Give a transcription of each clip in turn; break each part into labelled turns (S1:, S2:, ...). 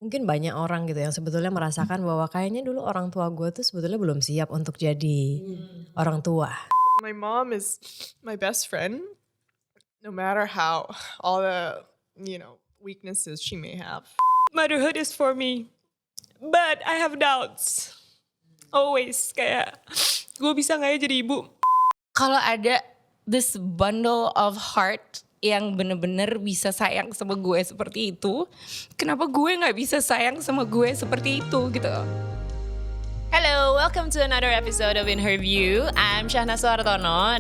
S1: Mungkin banyak orang gitu yang sebetulnya merasakan bahwa kayaknya dulu orang tua gue tuh sebetulnya belum siap untuk jadi orang tua.
S2: My mom is my best friend, no matter how all the, weaknesses she may have. Motherhood is for me, but I have doubts. Always kayak gue bisa nggak ya jadi ibu?
S3: Kalau ada this bundle of heart yang bener-bener bisa sayang sama gue seperti itu, kenapa gue nggak bisa sayang sama gue seperti itu gitu?
S4: Hello, welcome to another episode of In Her View. I'm Shahnaz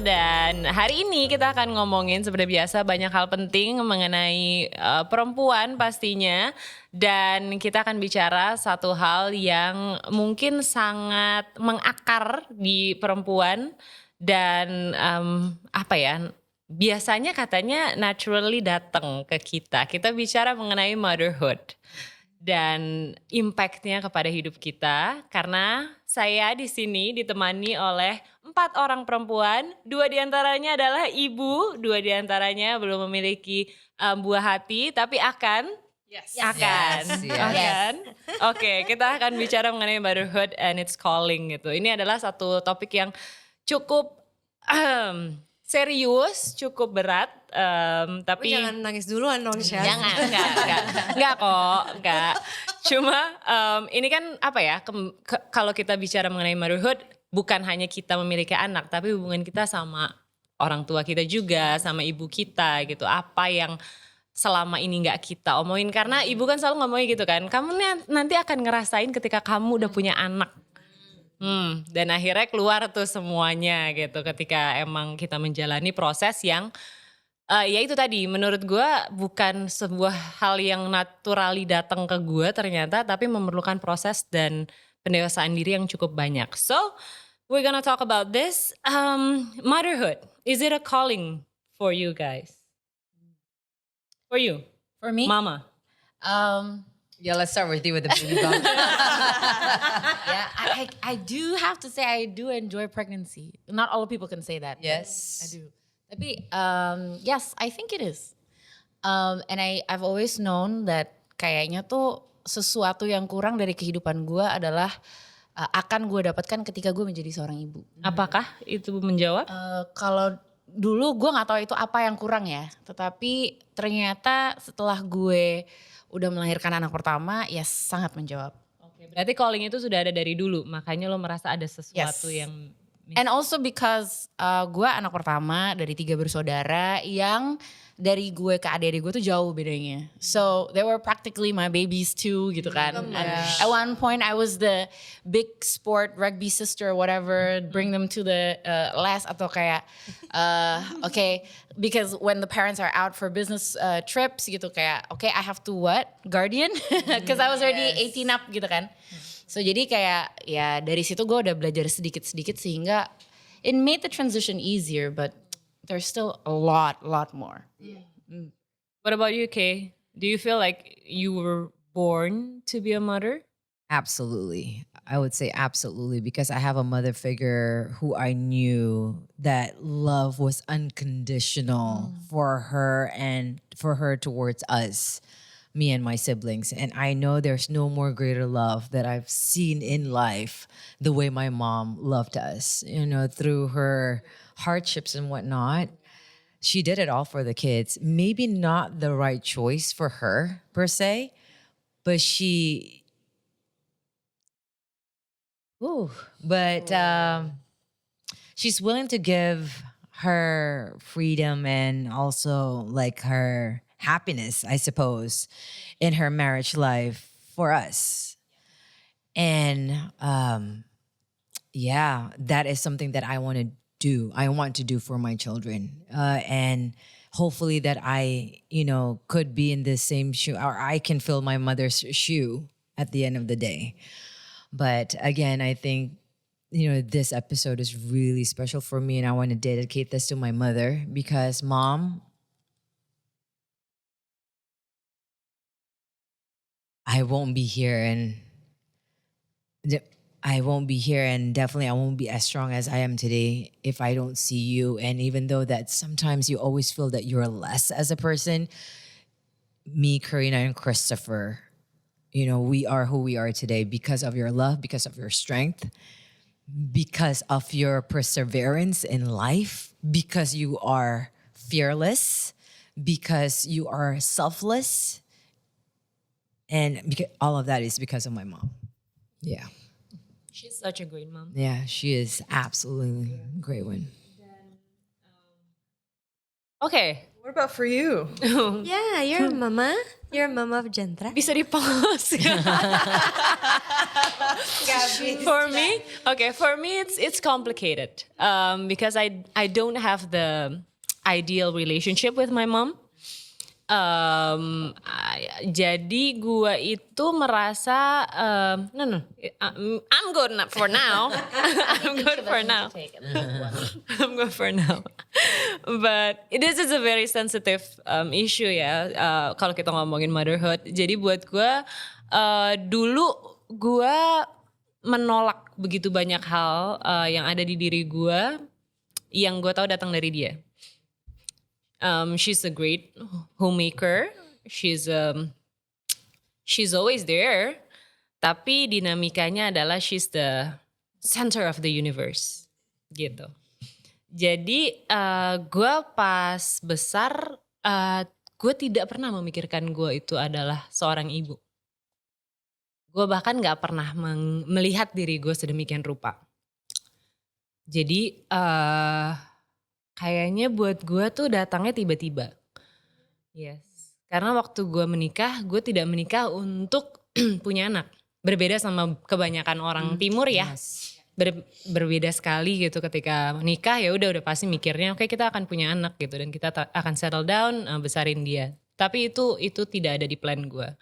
S4: dan hari ini kita akan ngomongin seperti biasa banyak hal penting mengenai perempuan pastinya. Dan kita akan bicara satu hal yang mungkin sangat mengakar di perempuan dan biasanya katanya naturally datang ke kita. Kita bicara mengenai motherhood dan impact-nya kepada hidup kita, karena saya di sini ditemani oleh 4 orang perempuan, 2 diantaranya adalah ibu, 2 diantaranya belum memiliki buah hati, tapi akan. Oke, kita akan bicara mengenai motherhood and its calling gitu. Ini adalah satu topik yang cukup serius, cukup berat, tapi
S1: jangan nangis duluan dong, Syah.
S4: enggak kok. Cuma ini kan kalau kita bicara mengenai motherhood, bukan hanya kita memiliki anak, tapi hubungan kita sama orang tua kita juga, sama ibu kita gitu. Apa yang selama ini nggak kita omongin, karena ibu kan selalu ngomongin gitu kan, kamu nanti akan ngerasain ketika kamu udah punya anak. Dan akhirnya keluar tuh semuanya gitu ketika emang kita menjalani proses yang ya itu tadi menurut gue bukan sebuah hal yang naturally datang ke gue ternyata, tapi memerlukan proses dan pendewasaan diri yang cukup banyak. So we're gonna talk about this. Motherhood, is it a calling for you guys? For you?
S3: For me?
S4: Mama?
S5: Yeah, let's start with you with the baby bump.
S3: Yeah, I do have to say I do enjoy pregnancy. Not all people can say that.
S5: Yes.
S3: I do. Tapi yes, I think it is. And I've always known that kayaknya tuh sesuatu yang kurang dari kehidupan gue adalah akan gue dapatkan ketika gue menjadi seorang ibu.
S4: Apakah itu menjawab?
S3: Kalau dulu gue nggak tahu itu apa yang kurang ya. Tetapi ternyata setelah gue udah melahirkan anak pertama, ya sangat menjawab.
S4: Oke, berarti calling itu sudah ada dari dulu, makanya lo merasa ada sesuatu yang.
S3: And also because gue anak pertama dari 3 bersaudara yang dari gue ke adik-adik gue tuh jauh bedanya. So they were practically my babies too gitu kan. And at one point I was the big sport rugby sister or whatever, bring them to the last atau kayak okay, because when the parents are out for business trips gitu kayak okay I have to what? Guardian? Because I was already 18 up gitu kan. So jadi kayak ya dari situ gue udah belajar sedikit-sedikit sehingga it made the transition easier, but there's still a lot more.
S4: What about you, Kay? Do you feel like you were born to be a mother?
S5: Absolutely. I would say absolutely, because I have a mother figure who I knew that love was unconditional for her and for her towards us, me and my siblings. And I know there's no more greater love that I've seen in life the way my mom loved us, through her hardships and whatnot. She did it all for the kids. Maybe not the right choice for her per se, but she's willing to give her freedom and also like her happiness, I suppose, in her marriage life for us. And that is something that I want to do. I want to do for my children. And hopefully that I, could be in the same shoe, or I can fill my mother's shoe at the end of the day. But again, I think, this episode is really special for me, and I want to dedicate this to my mother because, Mom, I won't be here and definitely I won't be as strong as I am today if I don't see you. And even though that sometimes you always feel that you're less as a person, me, Karina, and Christopher, you know, we are who we are today because of your love, because of your strength, because of your perseverance in life, because you are fearless, because you are selfless. And because all of that is because of my mom. Yeah.
S4: She's such a great mom.
S5: Yeah, she is absolutely a great one.
S4: Okay.
S2: What about for you?
S1: Yeah, you're a mama. You're a mama of Jantra.
S4: Bisa di-pause. For me, it's complicated because I don't have the ideal relationship with my mom. Jadi gue itu merasa I'm good for now. I'm good for now. I'm good for now. But this is a very sensitive issue ya. Kalau kita ngomongin motherhood. Jadi buat gue dulu gue menolak begitu banyak hal yang ada di diri gue yang gue tahu datang dari dia. She's a great homemaker. She's always there. Tapi dinamikanya adalah she's the center of the universe, gitu. Jadi gue pas besar, gue tidak pernah memikirkan gue itu adalah seorang ibu. Gue bahkan gak pernah melihat diri gue sedemikian rupa. Jadi kayaknya buat gue tuh datangnya tiba-tiba. Yes. Karena waktu gue menikah, gue tidak menikah untuk punya anak. Berbeda sama kebanyakan orang timur ya.
S5: Yes.
S4: Berbeda sekali gitu ketika menikah ya udah pasti mikirnya oke, kita akan punya anak gitu dan kita akan settle down besarin dia. Tapi itu tidak ada di plan gue.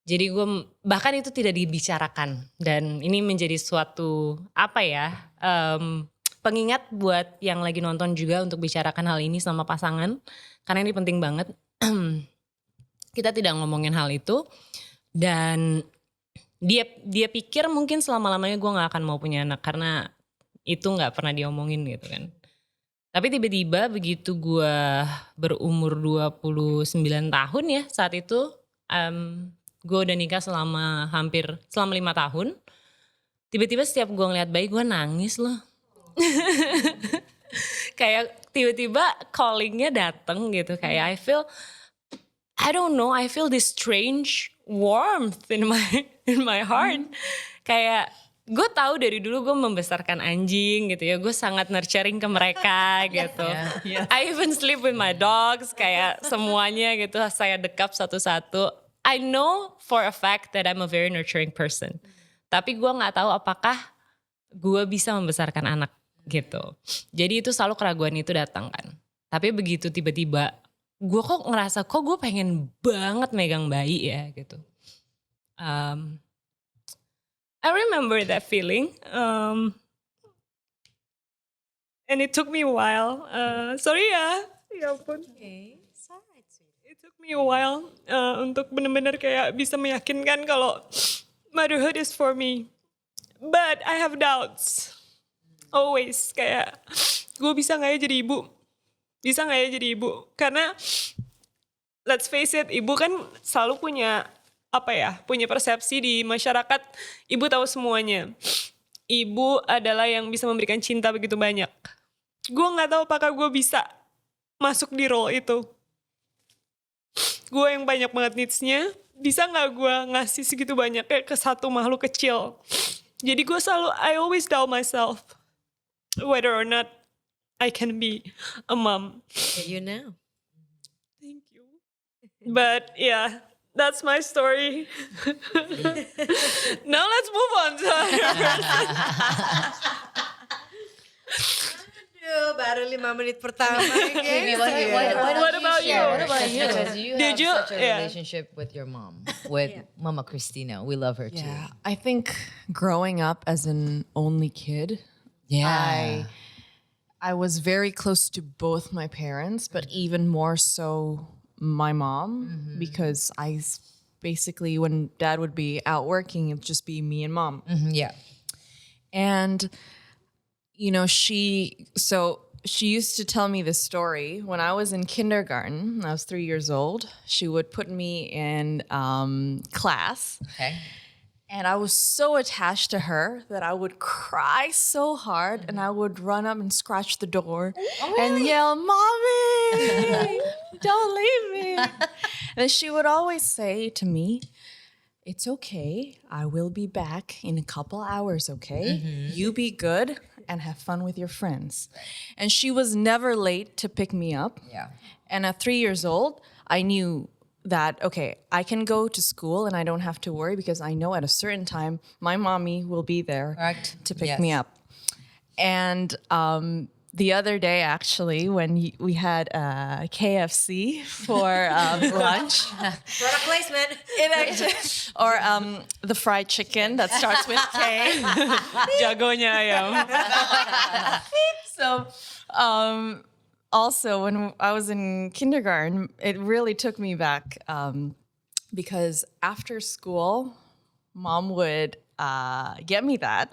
S4: Jadi gue bahkan itu tidak dibicarakan dan ini menjadi suatu pengingat buat yang lagi nonton juga untuk bicarakan hal ini sama pasangan. Karena ini penting banget. Kita tidak ngomongin hal itu. Dan dia pikir mungkin selama-lamanya gue gak akan mau punya anak. Karena itu gak pernah diomongin gitu kan. Tapi tiba-tiba begitu gue berumur 29 tahun ya saat itu. Gue udah nikah selama 5 tahun. Tiba-tiba setiap gue ngeliat bayi gue nangis loh. Kayak tiba-tiba callingnya dateng gitu, kayak I feel this strange warmth in my heart. Kayak gue tahu dari dulu gue membesarkan anjing gitu ya, gue sangat nurturing ke mereka gitu. I even sleep with my dogs, kayak semuanya gitu saya dekap satu-satu. I know for a fact that I'm a very nurturing person. Tapi gue nggak tahu apakah gue bisa membesarkan anak gitu. Jadi itu selalu keraguan itu datang kan. Tapi begitu tiba-tiba gue kok ngerasa kok gue pengen banget megang bayi ya gitu. I remember that feeling. And it took me a while. Sorry ya. Ya ampun. It took me a while untuk benar-benar kayak bisa meyakinkan kalau motherhood is for me. But I have doubts. Always kayak gue bisa gak ya jadi ibu? Bisa gak ya jadi ibu? Karena let's face it, ibu kan selalu punya punya persepsi di masyarakat. Ibu tahu semuanya. Ibu adalah yang bisa memberikan cinta begitu banyak. Gue gak tahu apakah gue bisa masuk di role itu. Gue yang banyak banget needs-nya, bisa gak gue ngasih segitu banyak ke satu makhluk kecil? Jadi gue I always doubt myself. Whether or not I can be a mom.
S1: You know.
S2: Thank you. But yeah, that's my story. Now let's move on to
S1: Aduh, baru 5 menit pertama.
S2: What about you?
S5: Because you have
S2: Did you-
S5: such a
S2: yeah.
S5: relationship with your mom, with Mama Christina. We love her too.
S6: Yeah, I think growing up as an only kid,
S5: Yeah.
S6: I was very close to both my parents, but even more so my mom, because basically when dad would be out working, it'd just be me and mom.
S5: Yeah.
S6: And, you know, so she used to tell me this story when I was in kindergarten. I was 3 years old. She would put me in class.
S5: Okay.
S6: And I was so attached to her that I would cry so hard and I would run up and scratch the door and yell, "Mommy, don't leave me." And she would always say to me, "It's okay. I will be back in a couple hours, okay? You be good and have fun with your friends." And she was never late to pick me up.
S5: Yeah.
S6: And at 3 years old, I knew that, okay, I can go to school and I don't have to worry because I know at a certain time my mommy will be there
S5: Correct.
S6: to pick
S5: Yes.
S6: me up. And the other day, actually, when we had KFC for lunch,
S1: Product placement.
S6: or the fried chicken that starts with K.
S4: Jagonya ayam.
S6: So also when I was in kindergarten, it really took me back because after school, mom would get me that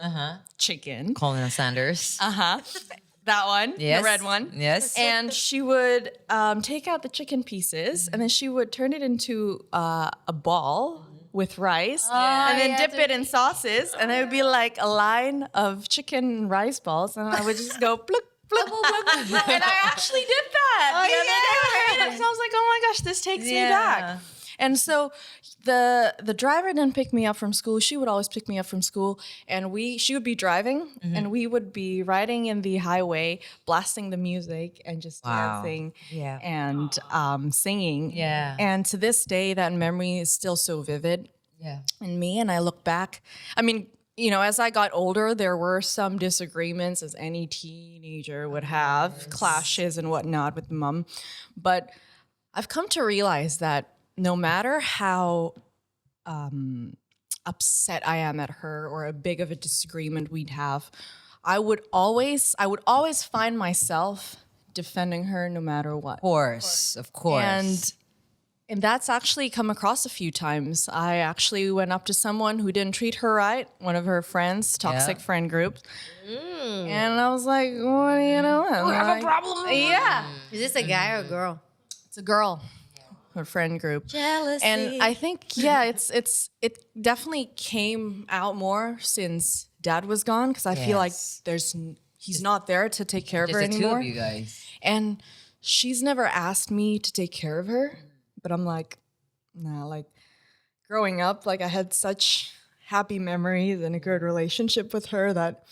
S6: chicken.
S5: Colonel Sanders.
S6: That one,
S5: Yes.
S6: the red one.
S5: Yes.
S6: And she would take out the chicken pieces and then she would turn it into a ball with rice and then dip it in sauces. And it would be like a line of chicken and rice balls. And I would just go pluk, pluk, pluk. And I actually did that the other day. So I was like, oh my gosh, this takes me back. And so the driver didn't pick me up from school. She would always pick me up from school, and she would be driving, and we would be riding in the highway, blasting the music and just dancing
S5: Yeah.
S6: and singing.
S5: Yeah.
S6: And to this day, that memory is still so vivid
S5: Yeah.
S6: in me. And I look back, I mean, you know, as I got older, there were some disagreements, as any teenager would have, clashes and whatnot with mom. But I've come to realize that no matter how upset I am at her or how big of a disagreement we'd have, I would always find myself defending her no matter what.
S5: Of course.
S6: And that's actually come across a few times. I actually went up to someone who didn't treat her right, one of her friends, toxic friend group. And I was like, what do you know? I have a problem. Yeah.
S1: Is this a guy or a girl?
S6: It's a girl. Her friend group.
S1: Jealousy.
S6: And I think, it definitely came out more since dad was gone because I feel like he's not there to take care of her
S5: Just the two
S6: anymore.
S5: of you guys.
S6: And she's never asked me to take care of her, but I'm like, nah, like growing up, like I had such happy memories and a good relationship with her that,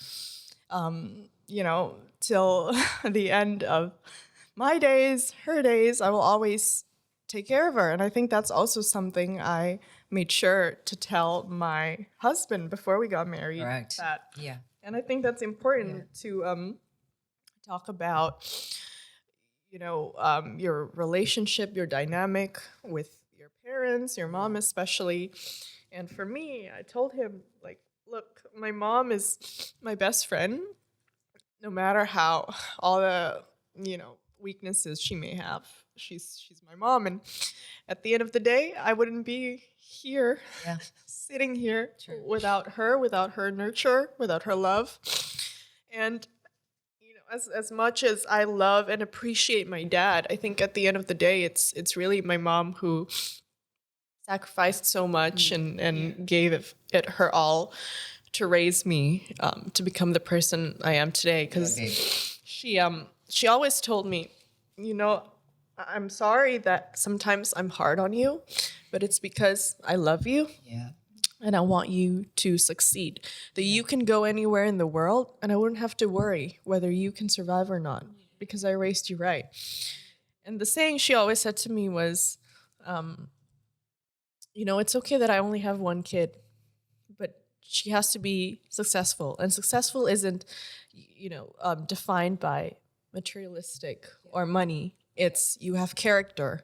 S6: you know, till the end of my days, her days, I will always take care of her. And I think that's also something I made sure to tell my husband before we got married.
S5: Correct. Yeah.
S6: And I think that's important to talk about, you know, your relationship, your dynamic with your parents, your mom especially. And for me, I told him, like, look, my mom is my best friend, no matter how all the, you know, weaknesses she may have. She's my mom, and at the end of the day, I wouldn't be here, sitting here without her nurture, without her love. And you know, as much as I love and appreciate my dad, I think at the end of the day, it's really my mom who sacrificed so much and gave it her all to raise me to become the person I am today. Because she always told me, you know, I'm sorry that sometimes I'm hard on you, but it's because I love you.
S5: Yeah.
S6: And I want you to succeed. That you can go anywhere in the world and I wouldn't have to worry whether you can survive or not because I raised you right. And the saying she always said to me was, you know, it's okay that I only have one kid, but she has to be successful. And successful isn't, you know, defined by materialistic or money. It's you have character.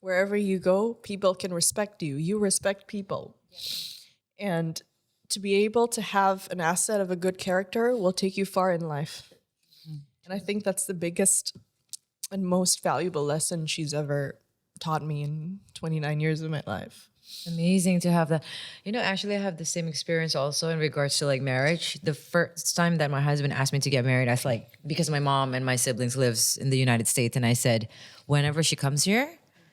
S6: Wherever you go, people can respect you. You respect people. And to be able to have an asset of a good character will take you far in life. And I think that's the biggest and most valuable lesson she's ever taught me in 29 years of my life.
S5: Amazing to have that. You know, actually, I have the same experience also in regards to like marriage. The first time that my husband asked me to get married, I was like, because my mom and my siblings lives in the United States, and I said, whenever she comes here,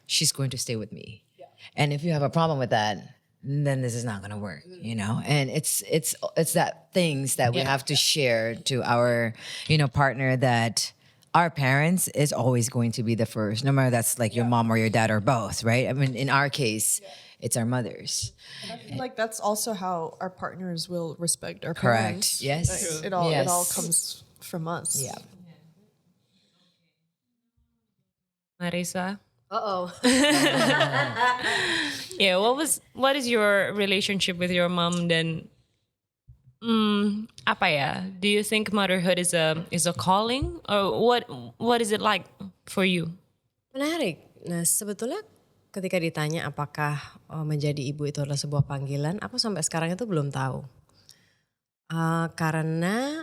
S5: she's going to stay with me. And if you have a problem with that, then this is not going to work, you know. And it's that things that we have to share to our, you know, partner, that our parents is always going to be the first, no matter that's like your mom or your dad or both, right? I mean, in our case, it's our mothers.
S6: I feel like that's also how our partners will respect our
S5: Correct.
S6: parents.
S5: Yes.
S6: It all
S5: Yes.
S6: comes from us.
S5: Yeah.
S4: Marissa?
S1: Uh-oh.
S4: Yeah, what is your relationship with your mom dan apa ya? Do you think motherhood is a calling, or what is it like for you?
S1: Menarik. Nah, sebetulnya ketika ditanya apakah menjadi ibu itu adalah sebuah panggilan, aku sampai sekarang itu belum tahu. Karena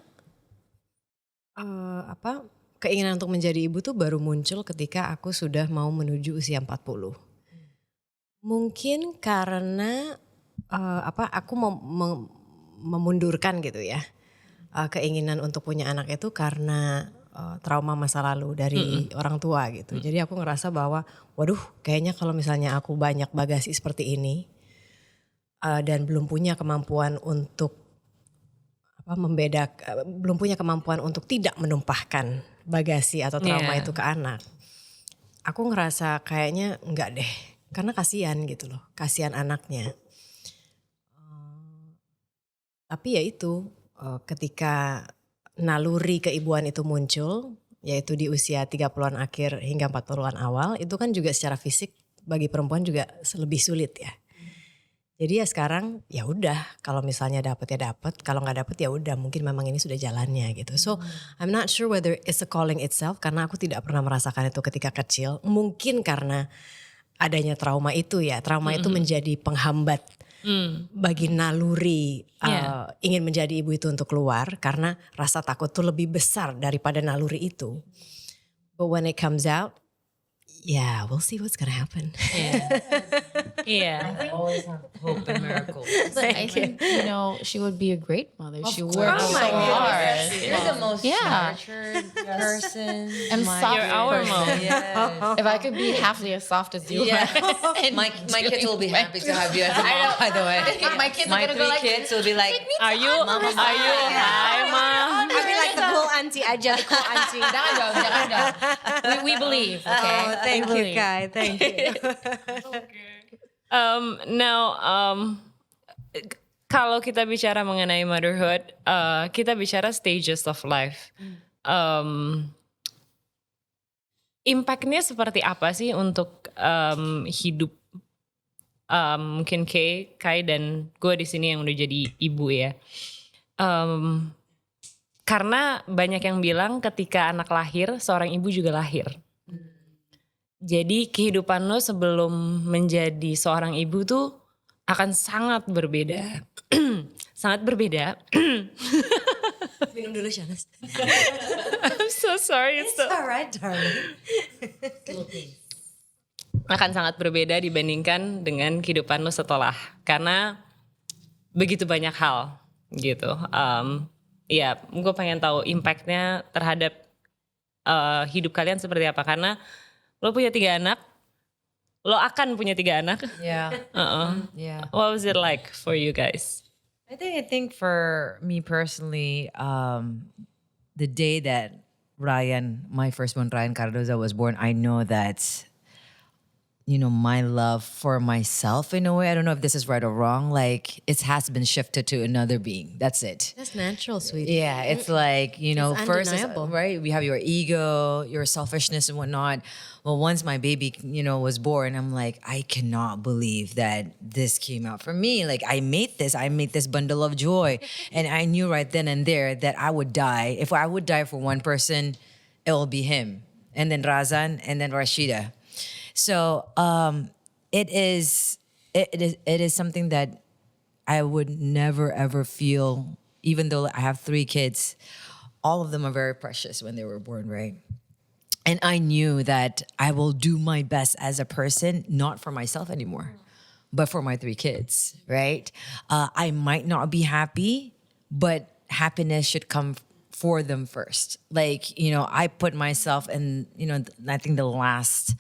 S1: keinginan untuk menjadi ibu tuh baru muncul ketika aku sudah mau menuju usia 40. Mungkin karena aku memundurkan gitu ya keinginan untuk punya anak itu karena trauma masa lalu dari orang tua gitu. Jadi aku ngerasa bahwa waduh, kayaknya kalau misalnya aku banyak bagasi seperti ini dan belum punya kemampuan untuk belum punya kemampuan untuk tidak menumpahkan bagasi atau trauma itu ke anak. Aku ngerasa kayaknya enggak deh, karena kasihan gitu loh, kasihan anaknya. Tapi ya itu ketika naluri keibuan itu muncul, yaitu di usia 30-an akhir hingga 40-an awal, itu kan juga secara fisik bagi perempuan juga lebih sulit ya. Jadi ya sekarang ya udah, kalau misalnya dapat ya dapat, kalau nggak dapat ya udah, mungkin memang ini sudah jalannya gitu. So I'm not sure whether it's a calling itself, karena aku tidak pernah merasakan itu ketika kecil. Mungkin karena adanya trauma itu ya, trauma itu menjadi penghambat bagi naluri ingin menjadi ibu itu untuk keluar, karena rasa takut tuh lebih besar daripada naluri itu. But when it comes out, yeah, we'll see what's gonna happen.
S4: Yeah.
S5: Always have hope and miracles.
S3: But I think, you know, she would be a great mother. She works
S1: Oh
S3: so
S1: my
S3: hard.
S5: You're the most
S3: Yeah.
S5: nurtured person.
S3: And soft.
S4: You're our mom.
S5: Yes.
S3: If I could be halfly as soft as you
S5: Yeah.
S3: are.
S5: My kids will be happy to have you as a mom, by the way.
S3: My kids are
S5: My
S3: gonna
S5: three
S3: go like,
S5: kids will be like,
S4: Are you hi mom?
S1: I feel like the cool auntie aja, the cool auntie.
S3: jangan dong. We believe, okay?
S1: Oh, thank
S3: We
S1: you,
S3: believe.
S1: Kai. Thank you.
S4: Now, kalau kita bicara mengenai motherhood, kita bicara stages of life. Impactnya seperti apa sih untuk hidup mungkin Kai dan gue di sini yang udah jadi ibu ya. Karena banyak yang bilang ketika anak lahir, seorang ibu juga lahir. Jadi kehidupan lo sebelum menjadi seorang ibu tuh akan sangat berbeda. Sangat berbeda.
S1: Minum dulu, Shahnaz.
S4: I'm so sorry.
S1: It's alright, darling.
S4: Akan sangat berbeda dibandingkan dengan kehidupan lo setelah. Karena begitu banyak hal gitu. Ya, gue pengen tahu impactnya terhadap hidup kalian seperti apa. Karena lo punya 3 anak, lo akan punya 3 anak.
S5: yeah, yeah.
S4: What was it like for you guys?
S5: I think for me personally, the day that Ryan, my firstborn Ryan Cardoza was born, I know that, you know, my love for myself in a way, I don't know if this is right or wrong, like it has been shifted to another being. That's it.
S1: That's natural, sweetie.
S5: Yeah, it's like, you know,
S1: It's
S5: first,
S1: undeniable.
S5: right, we have your ego, your selfishness and whatnot. Well, once my baby, you know, was born, I'm like, I cannot believe that this came out for me. Like I made this bundle of joy. And I knew right then and there that I would die. If I would die for one person, it will be him. And then Razan and then Rashida. So it is something that I would never ever feel, even though I have 3 kids, all of them are very precious when they were born, right? And I knew that I will do my best as a person, not for myself anymore, but for my 3 kids, right? I might not be happy, but happiness should come for them first. Like, I put myself in, I think in the last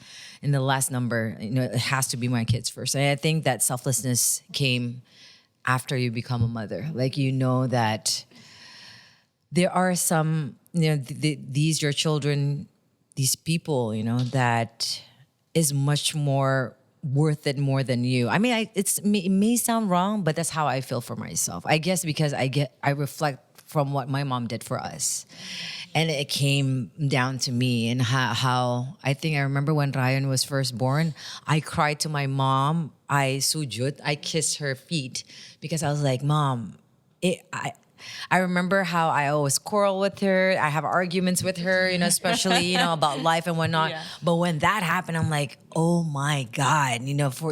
S5: number, it has to be my kids first. And I think that selflessness came after you become a mother. Like, that there are some, these your children, these people, that is much more worth it more than you. I mean, it may sound wrong, but that's how I feel for myself. I guess because I reflect from what my mom did for us. And it came down to me and how I think I remember when Ryan was first born, I cried to my mom. I sujud, I kissed her feet because I was like, Mom, I remember how I always quarrel with her. I have arguments with her, especially, about life and whatnot. Yeah. But when that happened, I'm like, oh my God,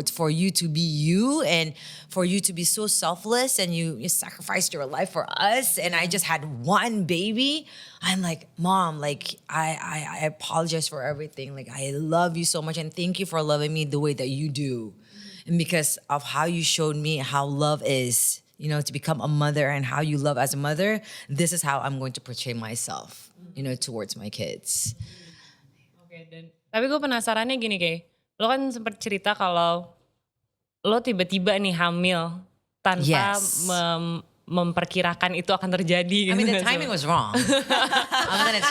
S5: for you to be you and for you to be so selfless and you sacrificed your life for us. And I just had one baby. I'm like, Mom, like, I apologize for everything. Like, I love you so much and thank you for loving me the way that you do. And because of how you showed me how love is, to become a mother and how you love as a mother, this is how I'm going to portray myself, towards my kids.
S4: Oke, tapi gue penasarannya gini, Kay. Lo kan sempat cerita kalau lo tiba-tiba nih hamil tanpa memperkirakan itu akan terjadi.
S5: I mean, the timing was wrong. I'm gonna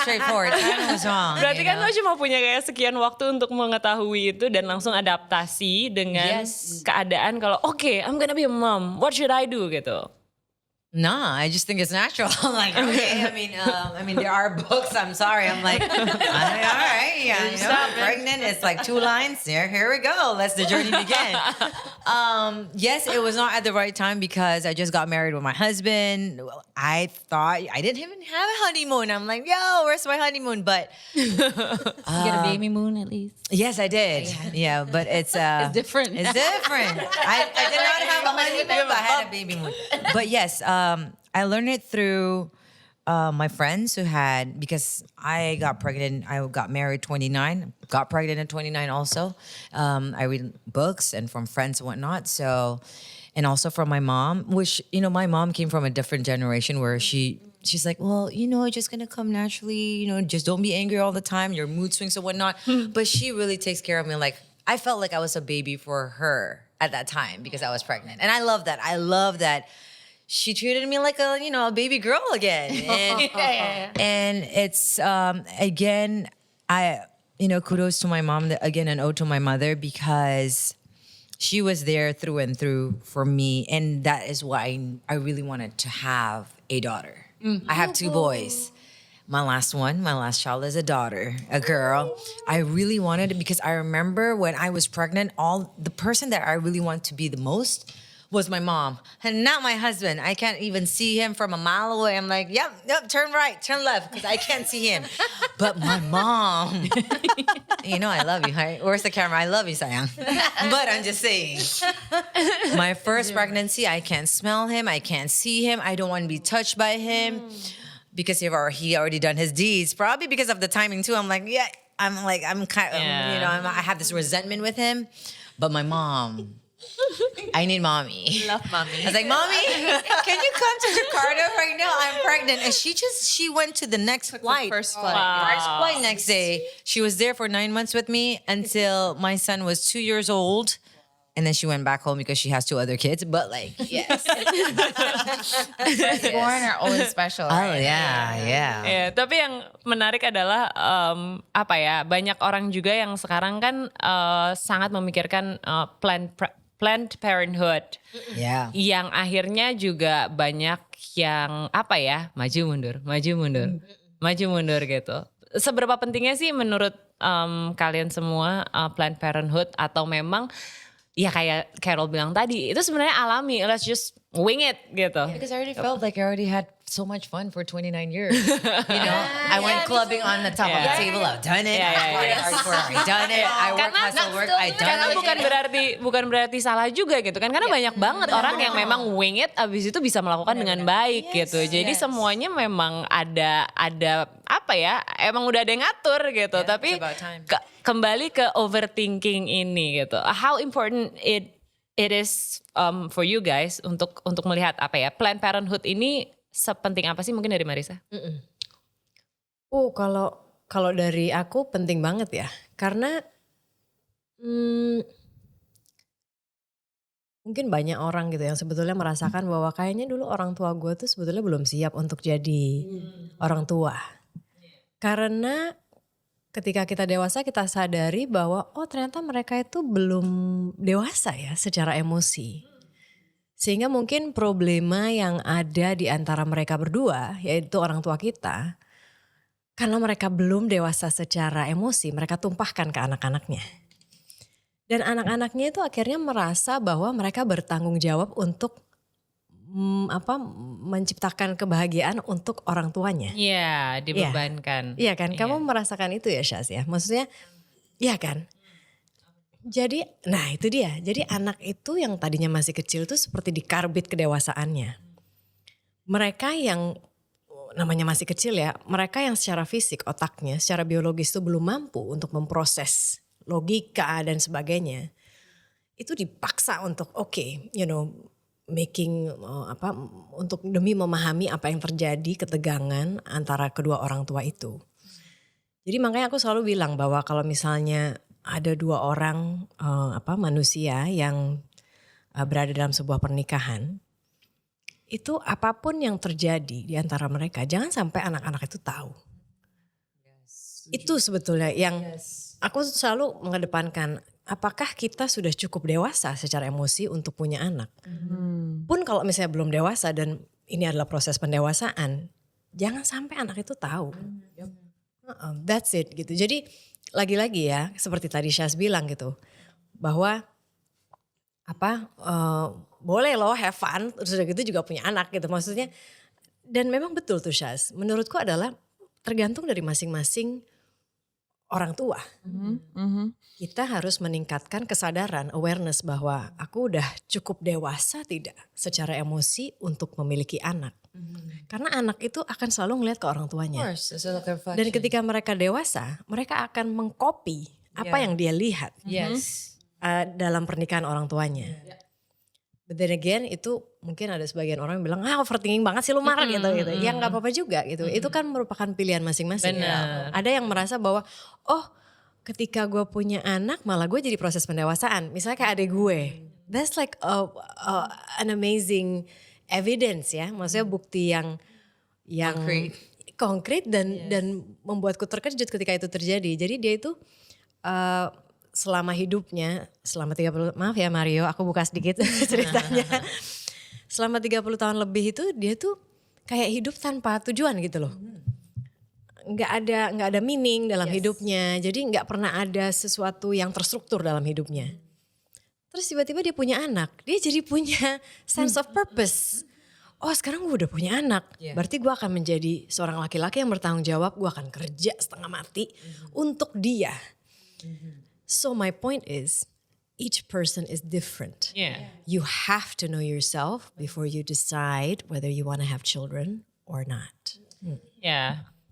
S5: straightforward. Timing was wrong.
S4: Berarti kan lo cuma punya kayak sekian waktu untuk mengetahui itu dan langsung adaptasi dengan keadaan kalau okay, I'm gonna be a mom. What should I do gitu?
S5: Nah, I just think it's natural. I'm like, okay, I mean, there are books. I'm sorry. I'm like, all right, yeah, pregnant. It's like 2 lines. Here we go. Let's the journey begin. Yes, it was not at the right time because I just got married with my husband. I thought I didn't even have a honeymoon. I'm like, yo, where's my honeymoon? But
S3: you get a baby moon at least.
S5: Yes, I did. Yeah, but it's
S3: different.
S5: It's different. I did not have a honeymoon, but I had a baby moon. But yes. I learned it through my friends who had, because I got pregnant, I got married 29, got pregnant at 29 also. I read books and from friends and whatnot. So, and also from my mom, which, my mom came from a different generation where she's like, well, it's just gonna come naturally, just don't be angry all the time, your mood swings and whatnot. But she really takes care of me. Like, I felt like I was a baby for her at that time because I was pregnant. And I love that. I love that she treated me like a baby girl again. And, and it's, again, kudos to my mom again and ode to my mother because she was there through and through for me. And that is why I really wanted to have a daughter. I have 2 boys. My last child is a daughter, a girl. I really wanted it because I remember when I was pregnant, the person that I really want to be the most was my mom and not my husband. I can't even see him from a mile away. I'm like, yep, turn right, turn left, because I can't see him. But my mom, I love you. Right? Where's the camera? I love you, sayang. But I'm just saying, my first pregnancy, I can't smell him. I can't see him. I don't want to be touched by him because he already done his deeds. Probably because of the timing too. I'm like, I have this resentment with him. But my mom, I need mommy.
S3: Love mommy.
S5: I was like, Mommy, can you come to Jakarta right now? I'm pregnant. And she went to the next flight.
S6: First flight.
S5: First flight next day. She was there for 9 months with me until my son was 2 years old. And then she went back home because she has 2 other kids. But like, yes.
S3: Born are always special.
S5: Oh yeah.
S4: Ya, tapi yang menarik adalah banyak orang juga yang sekarang kan sangat memikirkan Planned Parenthood.
S5: Yeah.
S4: Yang akhirnya juga banyak yang maju mundur gitu. Seberapa pentingnya sih menurut kalian semua Planned Parenthood atau memang ya kayak Carol bilang tadi itu sebenarnya alami, let's just wing it gitu.
S5: Because I already felt like I already had so much fun for 29 years. I went clubbing on the top of the table. I've done it. I've done it. I work, hustle, work. I've done
S4: Karena
S5: it.
S4: bukan berarti salah juga gitu kan. Karena banyak banget orang yang memang wing it abis itu bisa melakukan dengan baik gitu. Jadi semuanya memang ada emang udah ada yang ngatur gitu. Tapi kembali ke overthinking ini gitu. How important it it is for you guys untuk melihat apa ya, Planned Parenthood ini sepenting apa sih, mungkin dari Marissa?
S1: Kalau dari aku penting banget ya, karena mungkin banyak orang gitu yang sebetulnya merasakan bahwa kayaknya dulu orang tua gue tuh sebetulnya belum siap untuk jadi orang tua. Karena ketika kita dewasa kita sadari bahwa oh ternyata mereka itu belum dewasa ya secara emosi. Sehingga mungkin problema yang ada di antara mereka berdua, yaitu orang tua kita, karena mereka belum dewasa secara emosi, mereka tumpahkan ke anak-anaknya. Dan anak-anaknya itu akhirnya merasa bahwa mereka bertanggung jawab untuk menciptakan kebahagiaan untuk orang tuanya.
S4: Iya, dibebankan.
S1: Iya kan, kamu merasakan itu ya Syaz ya, maksudnya iya kan. Jadi nah itu dia, jadi anak itu yang tadinya masih kecil tuh seperti dikarbit kedewasaannya. Mereka yang namanya masih kecil ya, mereka yang secara fisik otaknya, secara biologis tuh belum mampu untuk memproses logika dan sebagainya, itu dipaksa untuk making untuk demi memahami apa yang terjadi, ketegangan antara kedua orang tua itu. Jadi makanya aku selalu bilang bahwa kalau misalnya ada dua orang manusia yang berada dalam sebuah pernikahan, itu apapun yang terjadi di antara mereka, jangan sampai anak-anak itu tahu. Itu sebetulnya yang aku selalu mengedepankan, apakah kita sudah cukup dewasa secara emosi untuk punya anak? Pun kalau misalnya belum dewasa dan ini adalah proses pendewasaan, jangan sampai anak itu tahu. That's it gitu. Jadi lagi-lagi ya seperti tadi Syaz bilang gitu, bahwa boleh loh have fun, terus udah gitu juga punya anak gitu maksudnya. Dan memang betul tuh Syaz, menurutku adalah tergantung dari masing-masing orang tua. Kita harus meningkatkan kesadaran, awareness bahwa aku udah cukup dewasa tidak secara emosi untuk memiliki anak. Karena anak itu akan selalu ngeliat ke orang tuanya. Dan ketika mereka dewasa, mereka akan mengcopy apa yang dia lihat dalam pernikahan orang tuanya. But then again itu mungkin ada sebagian orang yang bilang overthinking banget sih lu marah gitu. Ya gak apa-apa juga gitu. Itu kan merupakan pilihan masing-masing. Ada yang merasa bahwa ketika gue punya anak malah gue jadi proses pendewasaan. Misalnya kayak adik gue. That's like an amazing evidence ya. Maksudnya bukti yang konkret dan membuatku terkejut ketika itu terjadi. Jadi dia itu selama hidupnya, selama 30, maaf ya Mario, aku buka sedikit ceritanya. Selama 30 tahun lebih itu dia tuh kayak hidup tanpa tujuan gitu loh. Nggak ada meaning dalam hidupnya. Jadi nggak pernah ada sesuatu yang terstruktur dalam hidupnya. Terus tiba-tiba dia punya anak, dia jadi punya sense of purpose. Oh sekarang gue udah punya anak, berarti gue akan menjadi seorang laki-laki yang bertanggung jawab. Gue akan kerja setengah mati untuk dia. So my point is, each person is different. You have to know yourself before you decide whether you want to have children or not.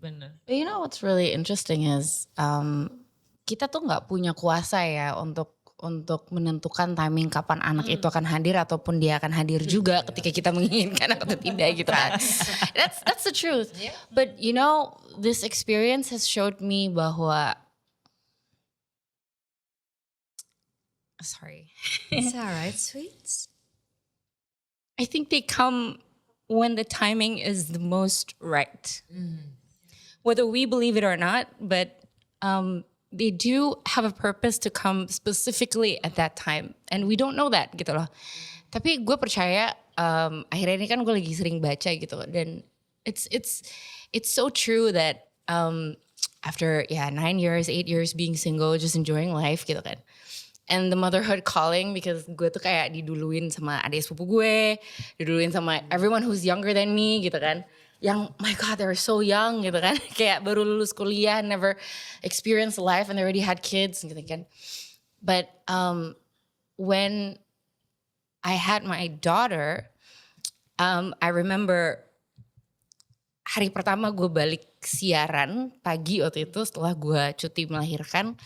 S4: Benar.
S3: But you know what's really interesting is kita tuh nggak punya kuasa ya untuk menentukan timing kapan anak itu akan hadir ataupun dia akan hadir juga ketika kita menginginkan atau tidak gitu kan. That's the truth. But you know this experience has showed me bahwa
S1: It's alright, sweets.
S3: I think they come when the timing is the most right. Whether we believe it or not, but they do have a purpose to come specifically at that time. And we don't know that gitu loh. Tapi gue percaya akhirnya ini kan gue lagi sering baca gitu. Dan it's so true that after 9 years, 8 years being single, just enjoying life gitu kan. And the motherhood calling, because gue tuh kayak diduluin sama adik sepupu gue, diduluin sama everyone who's younger than me gitu kan. Yang my God they're so young gitu kan. Kayak baru lulus kuliah, never experienced life and they already had kids gitu kan. But when I had my daughter, I remember hari pertama gue balik siaran pagi waktu itu setelah gue cuti melahirkan,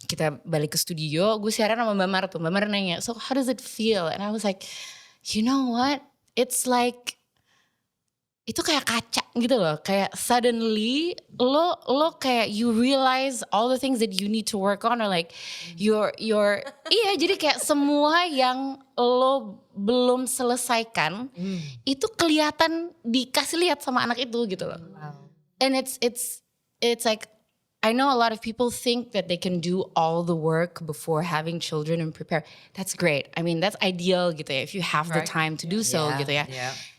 S3: kita balik ke studio, gue siaran sama Mbak Mar tuh. Mbak Mar nanya, so how does it feel? And I was like, you know what? It's like, itu kayak kaca gitu loh. Kayak suddenly lo kayak you realize all the things that you need to work on, or like your iya, jadi kayak semua yang lo belum selesaikan itu kelihatan, dikasih lihat sama anak itu gitu loh. And it's like, I know a lot of people think that they can do all the work before having children and prepare. That's great. I mean, that's ideal gitu ya, if you have the time to do so gitu ya.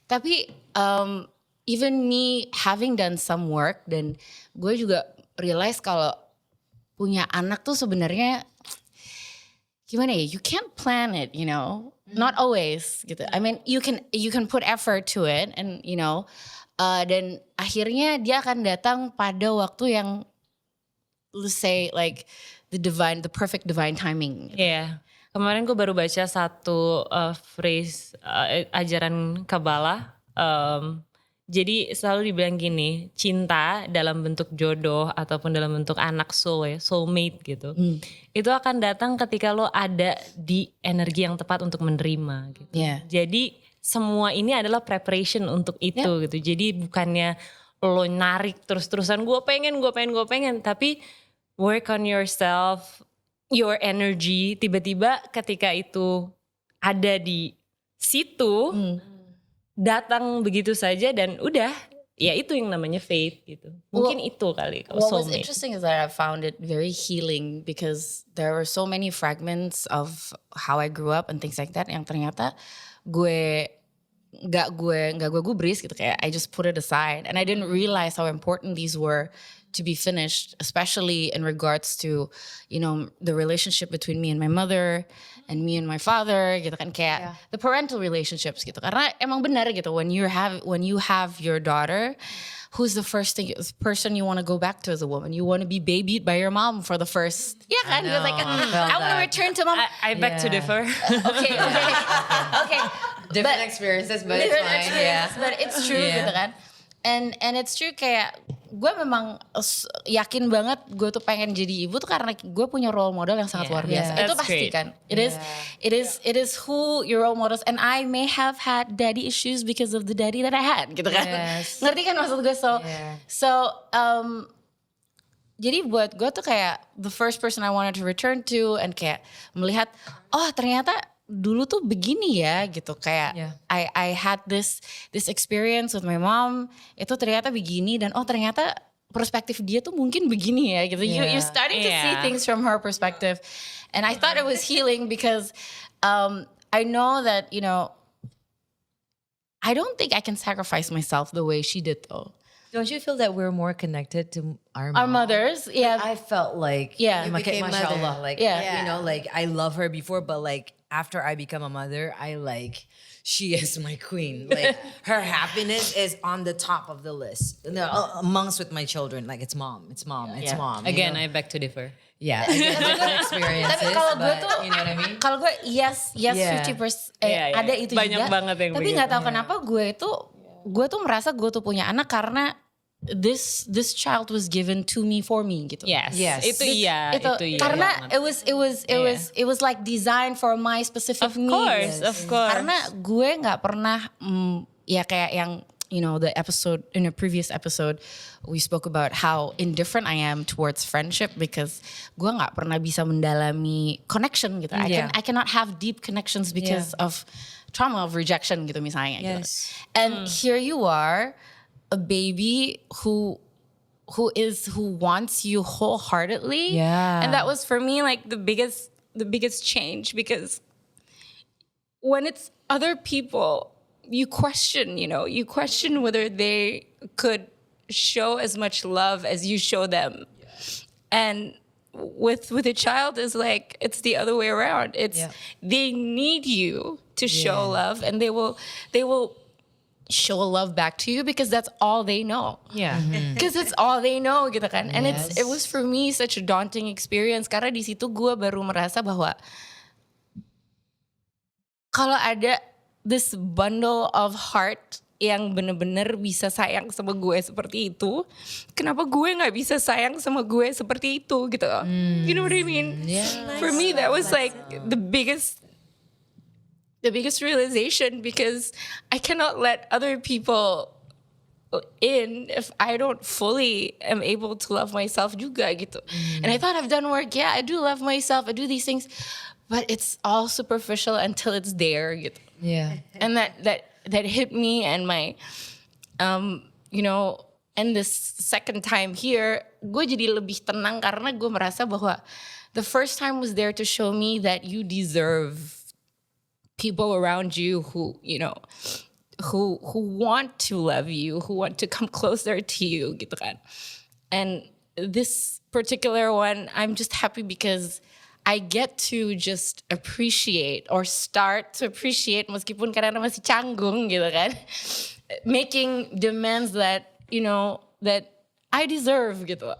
S3: Tapi even me having done some work, dan gue juga realize kalau punya anak tuh sebenarnya gimana ya, you can't plan it, you know, not always gitu. I mean, you can put effort to it, and you know, dan akhirnya dia akan datang pada waktu yang, let's say like the perfect divine timing.
S4: Iya. Kemarin gue baru baca satu phrase ajaran Kabbalah. Jadi selalu dibilang gini, cinta dalam bentuk jodoh ataupun dalam bentuk anak soul ya, soulmate gitu. Itu akan datang ketika lo ada di energi yang tepat untuk menerima gitu. Jadi semua ini adalah preparation untuk itu gitu. Jadi bukannya lo narik terus-terusan gue pengen, tapi work on yourself, your energy. Tiba-tiba ketika itu ada di situ, datang begitu saja dan udah, ya itu yang namanya fate gitu. Mungkin itu kali kalau
S3: What was
S4: soulmate.
S3: interesting is that I found it very healing because there were so many fragments of how I grew up and things like that yang ternyata gue gubris gitu, kayak I just put it aside and I didn't realize how important these were to be finished, especially in regards to, you know, the relationship between me and my mother and me and my father gitu kan, kayak the parental relationships gitu. Karena emang benar gitu, when you have your daughter, who's the first person you want to go back to as a woman? You want to be babied by your mom for the first, kan? You're like, I want to return to mom.
S4: I beg to differ.
S3: Okay.
S5: Different experiences, but it's fine.
S3: But it's true gitu kan. And it's true, kayak gue memang yakin banget gue tuh pengen jadi ibu tuh karena gue punya role model yang sangat luar biasa. Itu
S4: That's
S3: pasti
S4: great.
S3: kan. It is who your role models, and I may have had daddy issues because of the daddy that I had gitu kan. Ngerti kan maksud gue? Jadi buat gue tuh kayak the first person I wanted to return to, and kayak melihat, oh ternyata dulu tuh begini ya gitu, kayak I had this experience with my mom, itu ternyata begini, dan oh ternyata perspektif dia tuh mungkin begini ya gitu. You're starting to see things from her perspective, and I thought it was healing because I know that, you know, I don't think I can sacrifice myself the way she did though.
S5: Don't you feel that we're more connected to our
S3: mothers? Yeah.
S5: I felt like,
S3: Yeah.
S5: you
S1: became
S5: mashallah,
S1: mother.
S5: like,
S3: Yeah.
S5: you know, like I love her before, but like after I become a mother, she is my queen. Like her happiness is on the top of the list, amongst with my children. Like it's mom.
S4: Again, I beg to differ.
S5: Yeah, different experiences.
S3: Tapi kalau gue
S5: but
S3: tuh,
S5: you know what I mean?
S3: Kalau gue yes 50%, ada itu
S4: Banyak
S3: juga.
S4: banget yang
S3: Tapi
S4: begitu.
S3: nggak tahu kenapa gue tuh merasa gue tuh punya anak karena this child was given to me for me gitu.
S4: Yes. Itu
S3: Karena
S4: banget.
S3: it was like designed for my specific needs.
S4: Of course.
S3: Karena gue nggak pernah ya kayak yang, you know, in a previous episode we spoke about how indifferent I am towards friendship because gue nggak pernah bisa mendalami connection gitu. I cannot have deep connections because of trauma of rejection gitu misalnya. Gitu. And here you are, a baby who wants you wholeheartedly. And that was for me like the biggest change, because when it's other people, you question whether they could show as much love as you show them. And with a child is like, it's the other way around. It's they need you to show love, and they will show love back to you because that's all they know. Because it's all they know gitu kan. And it was for me such a daunting experience karena di situ gue baru merasa bahwa kalau ada this bundle of heart yang bener-bener bisa sayang sama gue seperti itu, kenapa gue nggak bisa sayang sama gue seperti itu gitu? You know what I mean? For me, that was like the biggest realization, because I cannot let other people in if I don't fully am able to love myself juga gitu. And I thought I've done work. Yeah, I do love myself. I do these things, but it's all superficial until it's there gitu.
S5: Yeah.
S3: And that hit me, and my you know, and this second time here, gue jadi lebih tenang karena gue merasa bahwa the first time was there to show me that you deserve people around you who, you know, who want to love you, who want to come closer to you gitu kan. And this particular one, I'm just happy because I get to just appreciate or start to appreciate, meskipun karena masih canggung gitu kan, making demands that, you know, that I deserve gitu.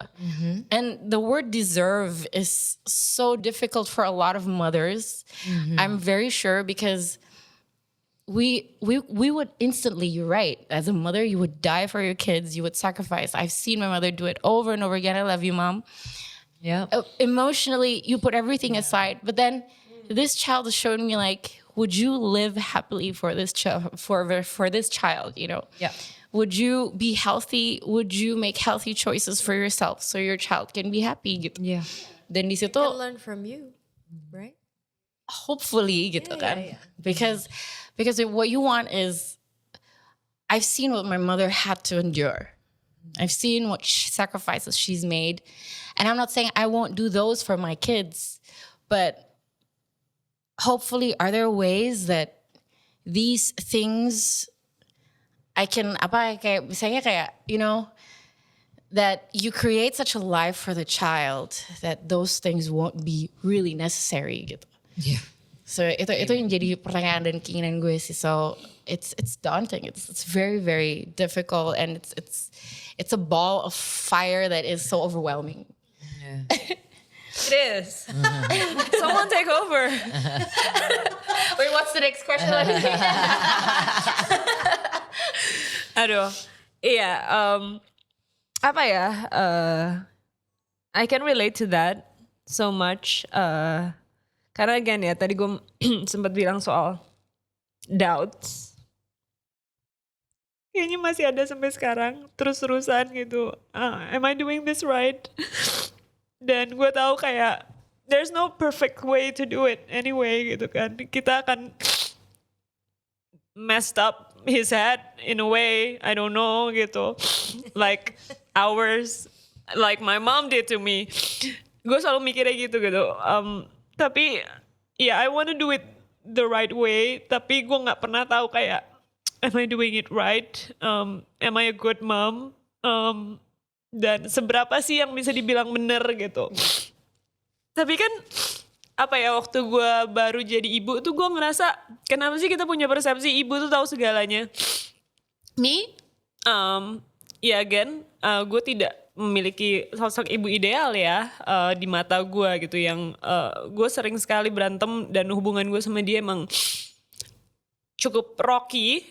S3: And the word deserve is so difficult for a lot of mothers. I'm very sure, because we would instantly, you're right, as a mother, you would die for your kids, you would sacrifice. I've seen my mother do it over and over again. I love you, Mom.
S5: Yeah.
S3: Emotionally, you put everything aside, but then this child has shown me, like, would you live happily for this for this child? You know,
S5: Yeah.
S3: Would you be healthy? Would you make healthy choices for yourself so your child can be happy? Gitu.
S5: Yeah.
S3: Dan di situ,
S1: Can learn from you, right?
S3: hopefully, gitu kan, because what you want is, I've seen what my mother had to endure. I've seen what sacrifices she's made. And I'm not saying I won't do those for my kids, but hopefully are there ways that these things I can, misalnya kayak, you know, that you create such a life for the child that those things won't be really necessary gitu.
S5: Yeah.
S3: So itu yang jadi pertanyaan dan keinginan gue sih. So it's daunting. It's very, very difficult, and it's a ball of fire that is so overwhelming.
S5: Yeah.
S4: It is. Someone take over.
S3: Wait, what's the next question?
S4: Aduh, iya. Apa ya? I can relate to that so much. Karena again ya, tadi gue sempat bilang soal doubts. Kayaknya masih ada sampai sekarang, terus-terusan gitu. Am I doing this right? Dan gue tahu kayak there's no perfect way to do it anyway gitu kan. Kita akan messed up his head in a way, I don't know gitu. Like ours, like my mom did to me. Gue selalu mikirnya gitu. Tapi yeah, I want to do it the right way. Tapi gue nggak pernah tahu kayak, am I doing it right? Am I a good mom? Dan seberapa sih yang bisa dibilang bener gitu. Tapi kan apa ya, waktu gue baru jadi ibu tuh gue ngerasa, kenapa sih kita punya persepsi ibu tuh tahu segalanya. Me, ya again, gue tidak memiliki sosok ibu ideal ya di mata gue gitu, yang gue sering sekali berantem dan hubungan gue sama dia emang cukup rocky,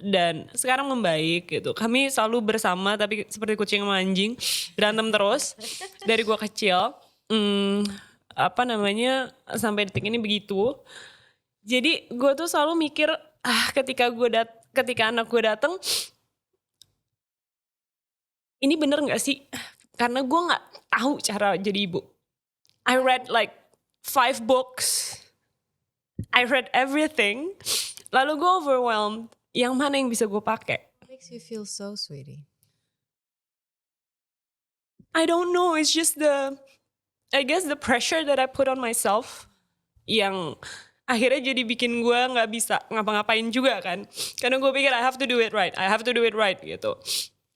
S4: dan sekarang membaik gitu. Kami selalu bersama tapi seperti kucing sama anjing, berantem terus dari gue kecil. Sampai detik ini begitu. Jadi gue tuh selalu mikir, ketika anak gue datang, ini bener nggak sih? Karena gue nggak tahu cara jadi ibu. I read like 5 books. I read everything. Lalu gue overwhelmed. Yang mana yang bisa gue pakai?
S1: What makes you feel so, sweetie?
S4: I don't know. It's just I guess the pressure that I put on myself, yang akhirnya jadi bikin gue nggak bisa ngapa-ngapain juga kan. Karena gue pikir I have to do it right gitu.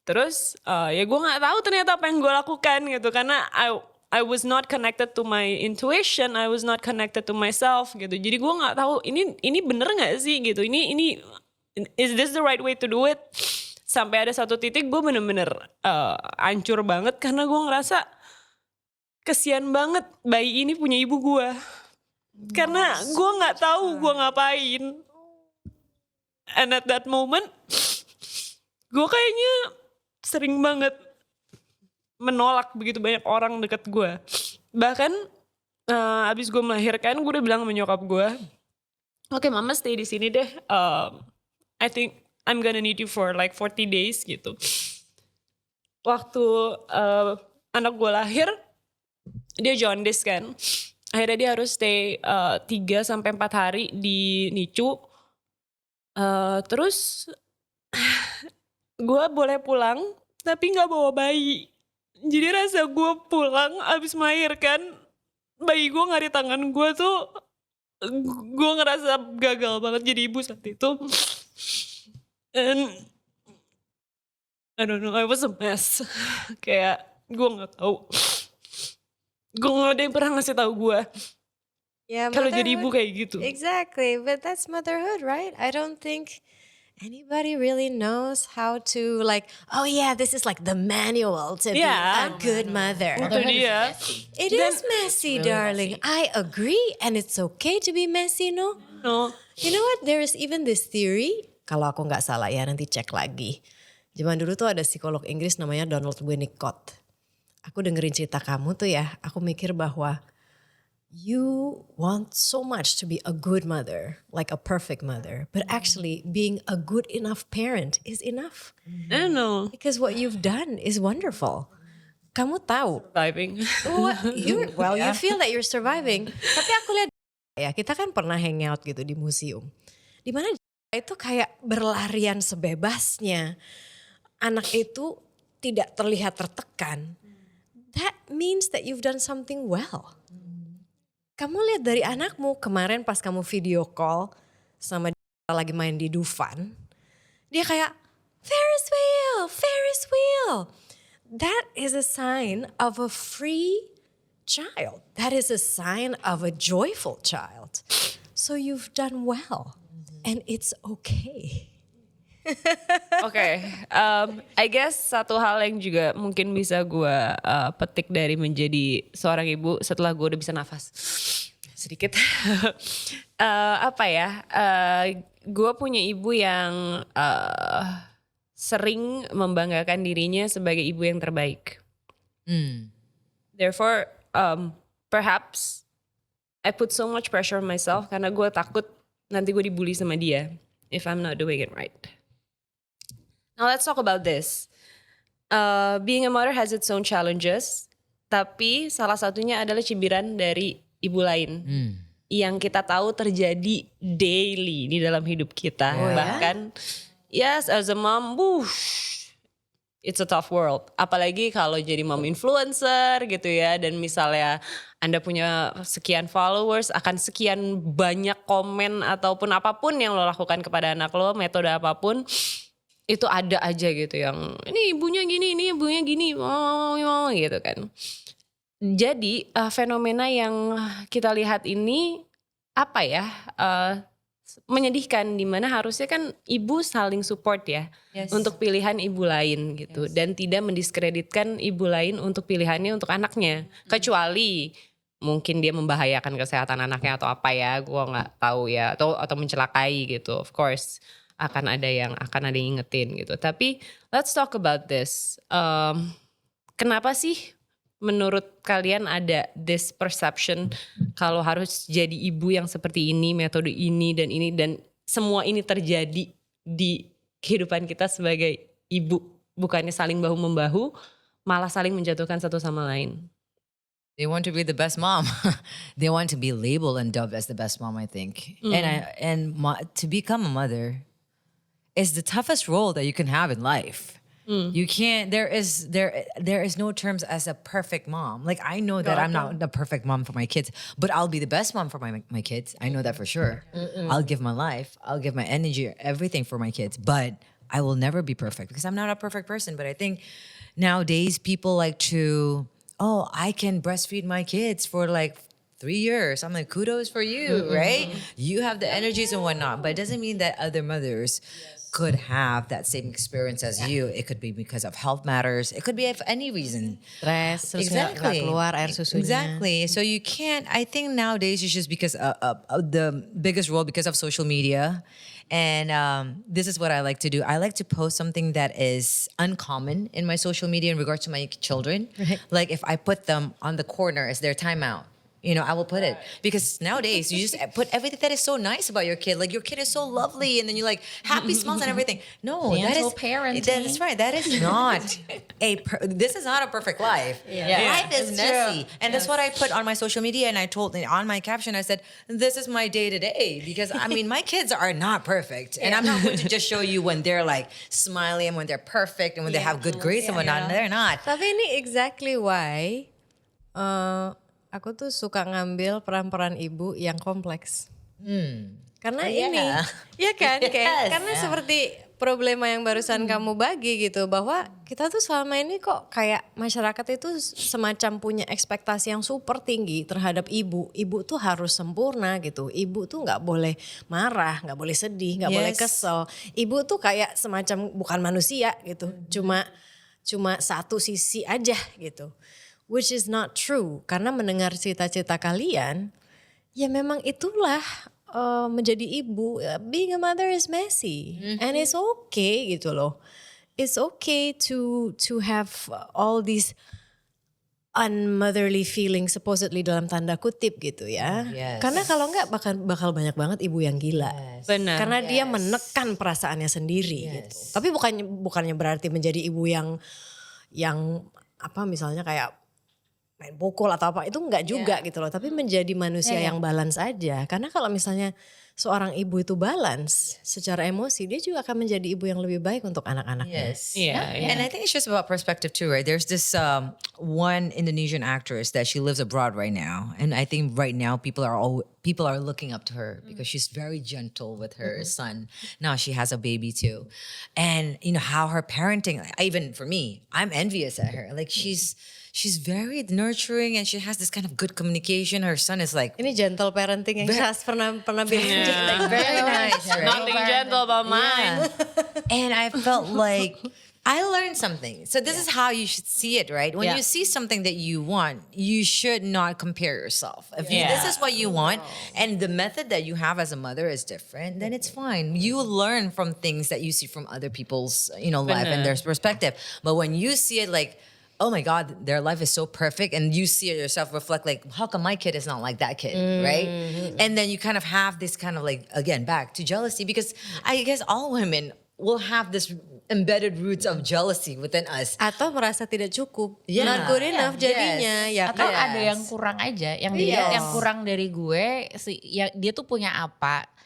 S4: Terus ya gue nggak tahu ternyata apa yang gue lakukan gitu, karena I was not connected to my intuition, I was not connected to myself gitu. Jadi gue nggak tahu ini bener nggak sih gitu. Ini is this the right way to do it? Sampai ada satu titik gue bener-bener hancur banget karena gue ngerasa kesian banget bayi ini punya ibu gue. Karena gue nggak tahu gue ngapain. And at that moment, gue kayaknya sering banget menolak begitu banyak orang deket gue. Bahkan abis gue melahirkan, gue udah bilang sama nyokap gue, oke, mama stay di sini deh. I think I'm gonna need you for like 40 days gitu. Waktu anak gue lahir, dia jaundice kan. Akhirnya dia harus stay 3-4 hari di NICU. Terus gue boleh pulang tapi gak bawa bayi. Jadi rasa gue pulang abis melahirkan, bayi gue gak di tangan gue tuh, gue ngerasa gagal banget jadi ibu saat itu. And I don't know, I was a mess. Kayak gue gak tahu. Gue gak ada yang pernah ngasih tahu gue
S1: Yeah,
S4: kalau jadi ibu
S1: motherhood.
S4: kayak gitu.
S1: Exactly, but that's motherhood, right? I don't think anybody really knows how to like, oh yeah, this is like the manual to be
S4: Yeah.
S1: a good mother.
S4: Itu dia.
S1: It is messy, darling. I agree, and it's okay to be messy, no?
S4: No.
S1: You know what? There is even this theory. Kalau aku nggak salah ya, nanti cek lagi. Zaman dulu tuh ada psikolog Inggris namanya Donald Winnicott. Aku dengerin cerita kamu tuh ya, aku mikir bahwa you want so much to be a good mother, like a perfect mother. But actually being a good enough parent is enough.
S4: I don't know.
S1: Because what you've done is wonderful. Kamu tahu.
S4: Surviving.
S1: You feel that you're surviving. Tapi aku lihat ya, kita kan pernah hangout gitu di museum. Dimana itu kayak berlarian sebebasnya. Anak itu tidak terlihat tertekan. That means that you've done something well. Kamu lihat dari anakmu kemarin pas kamu video call sama dia lagi main di Dufan. Dia kayak Ferris wheel. That is a sign of a free child. That is a sign of a joyful child. So you've done well. And it's okay.
S4: Oke, I guess satu hal yang juga mungkin bisa gue petik dari menjadi seorang ibu setelah gue udah bisa nafas sedikit. Gue punya ibu yang sering membanggakan dirinya sebagai ibu yang terbaik. Therefore, perhaps I put so much pressure on myself karena gue takut nanti gue dibully sama dia if I'm not doing it right. Now let's talk about this. Being a mother has its own challenges, tapi salah satunya adalah cibiran dari ibu lain yang kita tahu terjadi daily di dalam hidup kita. Bahkan, yes, as a mom, it's a tough world. Apalagi kalau jadi mom influencer gitu ya, dan misalnya Anda punya sekian followers, akan sekian banyak komen ataupun apapun yang lo lakukan kepada anak lo, metode apapun. Itu ada aja gitu yang ini ibunya gini gitu kan. Jadi fenomena yang kita lihat ini menyedihkan, dimana harusnya kan ibu saling support ya untuk pilihan ibu lain gitu, dan tidak mendiskreditkan ibu lain untuk pilihannya untuk anaknya, kecuali mungkin dia membahayakan kesehatan anaknya atau apa ya, gue nggak tahu ya, atau mencelakai gitu, of course. akan ada yang ingetin gitu. Tapi let's talk about this. Kenapa sih menurut kalian ada this perception kalau harus jadi ibu yang seperti ini, metode ini dan semua ini terjadi di kehidupan kita sebagai ibu, bukannya saling bahu membahu, malah saling menjatuhkan satu sama lain.
S5: They want to be the best mom. They want to be labeled and dubbed as the best mom, I think. To become a mother is the toughest role that you can have in life. You can't. There is no terms as a perfect mom. Like I know that I'm not the perfect mom for my kids, but I'll be the best mom for my kids. I know that for sure. I'll give my life. I'll give my energy, everything for my kids. But I will never be perfect because I'm not a perfect person. But I think nowadays people like to, I can breastfeed my kids for like 3 years. I'm like, kudos for you, right? You have the energies and whatnot. But it doesn't mean that other mothers could have that same experience as you. It could be because of health matters. It could be for any reason.
S1: Stress, terus nggak keluar air susunya.
S5: Exactly. So you can't, I think nowadays it's just because of the biggest role because of social media And this is what I like to do. I like to post something that is uncommon in my social media in regards to my children. Like if I put them on the corner as their timeout, I will put it because nowadays you just put everything that is so nice about your kid. Like your kid is so lovely, and then you like happy smiles and everything. No, that is
S3: parenting.
S5: That's right. That is not this is not a perfect life. Life is messy, and that's what I put on my social media. And I told on my caption, I said, "This is my day to day," because I mean, my kids are not perfect, and I'm not going to just show you when they're like smiling and when they're perfect and when they have good grades and whatnot. They're not.
S1: Tapi ini exactly why aku tuh suka ngambil peran-peran ibu yang kompleks. Karena ini, ya kan, kayak karena seperti problema yang barusan kamu bagi gitu, bahwa kita tuh selama ini kok kayak masyarakat itu semacam punya ekspektasi yang super tinggi terhadap ibu. Ibu tuh harus sempurna gitu. Ibu tuh nggak boleh marah, nggak boleh sedih, nggak boleh kesel. Ibu tuh kayak semacam bukan manusia gitu, cuma satu sisi aja gitu. Which is not true, karena mendengar cerita-cerita kalian, ya memang itulah menjadi ibu. Being a mother is messy, and it's okay gitu loh. It's okay to have all these unmotherly feelings supposedly dalam tanda kutip gitu ya. Karena kalau enggak bakal banyak banget ibu yang gila.
S4: Benar.
S1: Karena dia menekan perasaannya sendiri gitu. Tapi bukannya berarti menjadi ibu yang apa misalnya kayak main pukul atau apa, itu enggak juga gitu loh, tapi menjadi manusia yang balance aja. Karena kalau misalnya seorang ibu itu balance secara emosi, dia juga akan menjadi ibu yang lebih baik untuk anak-anaknya.
S5: And I think it's just about perspective too, right? There's this one Indonesian actress that she lives abroad right now, and I think right now people are looking up to her because she's very gentle with her son. Now she has a baby too, and how her parenting. Even for me, I'm envious at her. Like she's very nurturing and she has this kind of good communication. Her son is like
S1: Ini gentle parenting yang Shaz pernah bilang.
S5: very nice, right?
S4: Nothing gentle about mine.
S5: And I felt like I learned something. So this is how you should see it, right? When you see something that you want, you should not compare yourself. If this is what you want and the method that you have as a mother is different, then it's fine. You learn from things that you see from other people's, life and their perspective. But when you see it like, oh my God, their life is so perfect, and you see it yourself reflect like, how come my kid is not like that kid, right? And then you kind of have this kind of like, again, back to jealousy, because I guess all women will have this embedded roots of jealousy within us.
S1: Atau merasa tidak cukup, not good enough jadinya. Ya
S3: Atau
S1: kan?
S3: ada yang kurang aja, yang dilihat yang kurang dari gue, dia tuh punya apa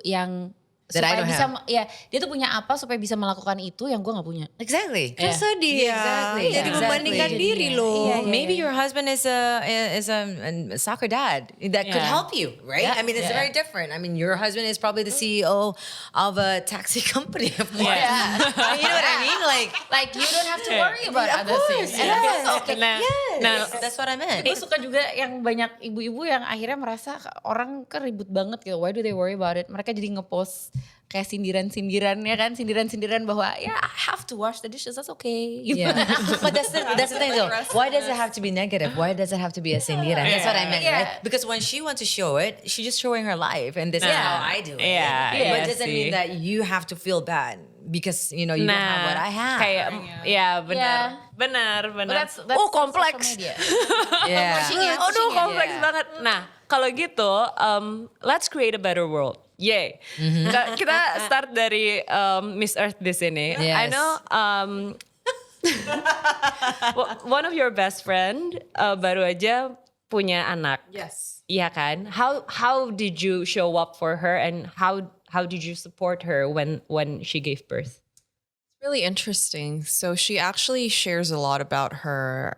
S3: yang
S5: That I
S3: supaya
S5: don't
S3: bisa
S5: have.
S3: dia tuh punya apa supaya bisa melakukan itu yang gue nggak punya.
S5: Exactly.
S1: Kan sedih ya.
S5: Exactly.
S1: Jadi membandingkan diri loh.
S5: Maybe your husband is a soccer dad that could help you, right? I mean, it's very different. I mean, your husband is probably the CEO of a taxi company, of course. You know what I mean?
S3: Like you don't have to worry about other things.
S5: That's what I meant.
S3: Gue suka juga yang banyak ibu-ibu yang akhirnya merasa orang kan ribut banget gitu. Why do they worry about it? Mereka jadi ngepost kayak sindiran-sindirannya kan, sindiran-sindiran bahwa I have to wash the dishes, that's okay.
S5: Yeah. But that's the thing though. Why does it have to be negative? Why does it have to be a sindiran? That's what I meant, right? Because when she wants to show it, she's just showing her life, and this is how I do it. But it doesn't mean that you have to feel bad because you don't have what I have.
S4: Kayak, benar.
S3: That's
S4: Kompleks. Aduh, kompleks banget. Nah, kalau gitu, let's create a better world. Yay. Kita start dari Miss Earth di sini. I know one of your best friend baru aja punya anak.
S2: Yes.
S4: Iya kan? How did you show up for her, and how did you support her when she gave birth?
S6: Really interesting. So she actually shares a lot about her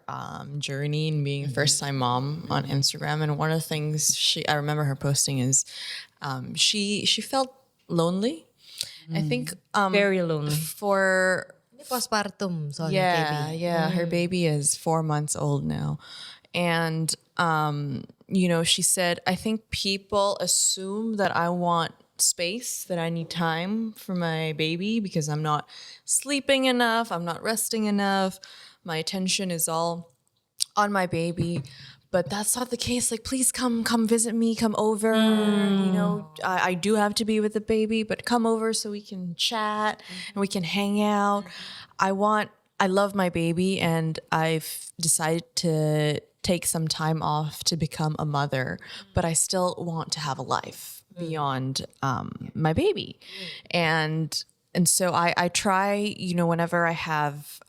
S6: journey in being a first-time mom on Instagram. And one of the things I remember her posting is she felt lonely. I think
S4: Very lonely.
S6: for
S1: Postpartum soalnya baby.
S6: her baby is 4 months old now, and she said, I think people assume that I want space, that I need time for my baby because I'm not sleeping enough, I'm not resting enough, my attention is all on my baby. but that's not the case. Like, please come visit me, come over. You know, I do have to be with the baby, but come over so we can chat and we can hang out. I love my baby, and I've decided to take some time off to become a mother, but I still want to have a life beyond my baby. And so I try, you know, whenever I have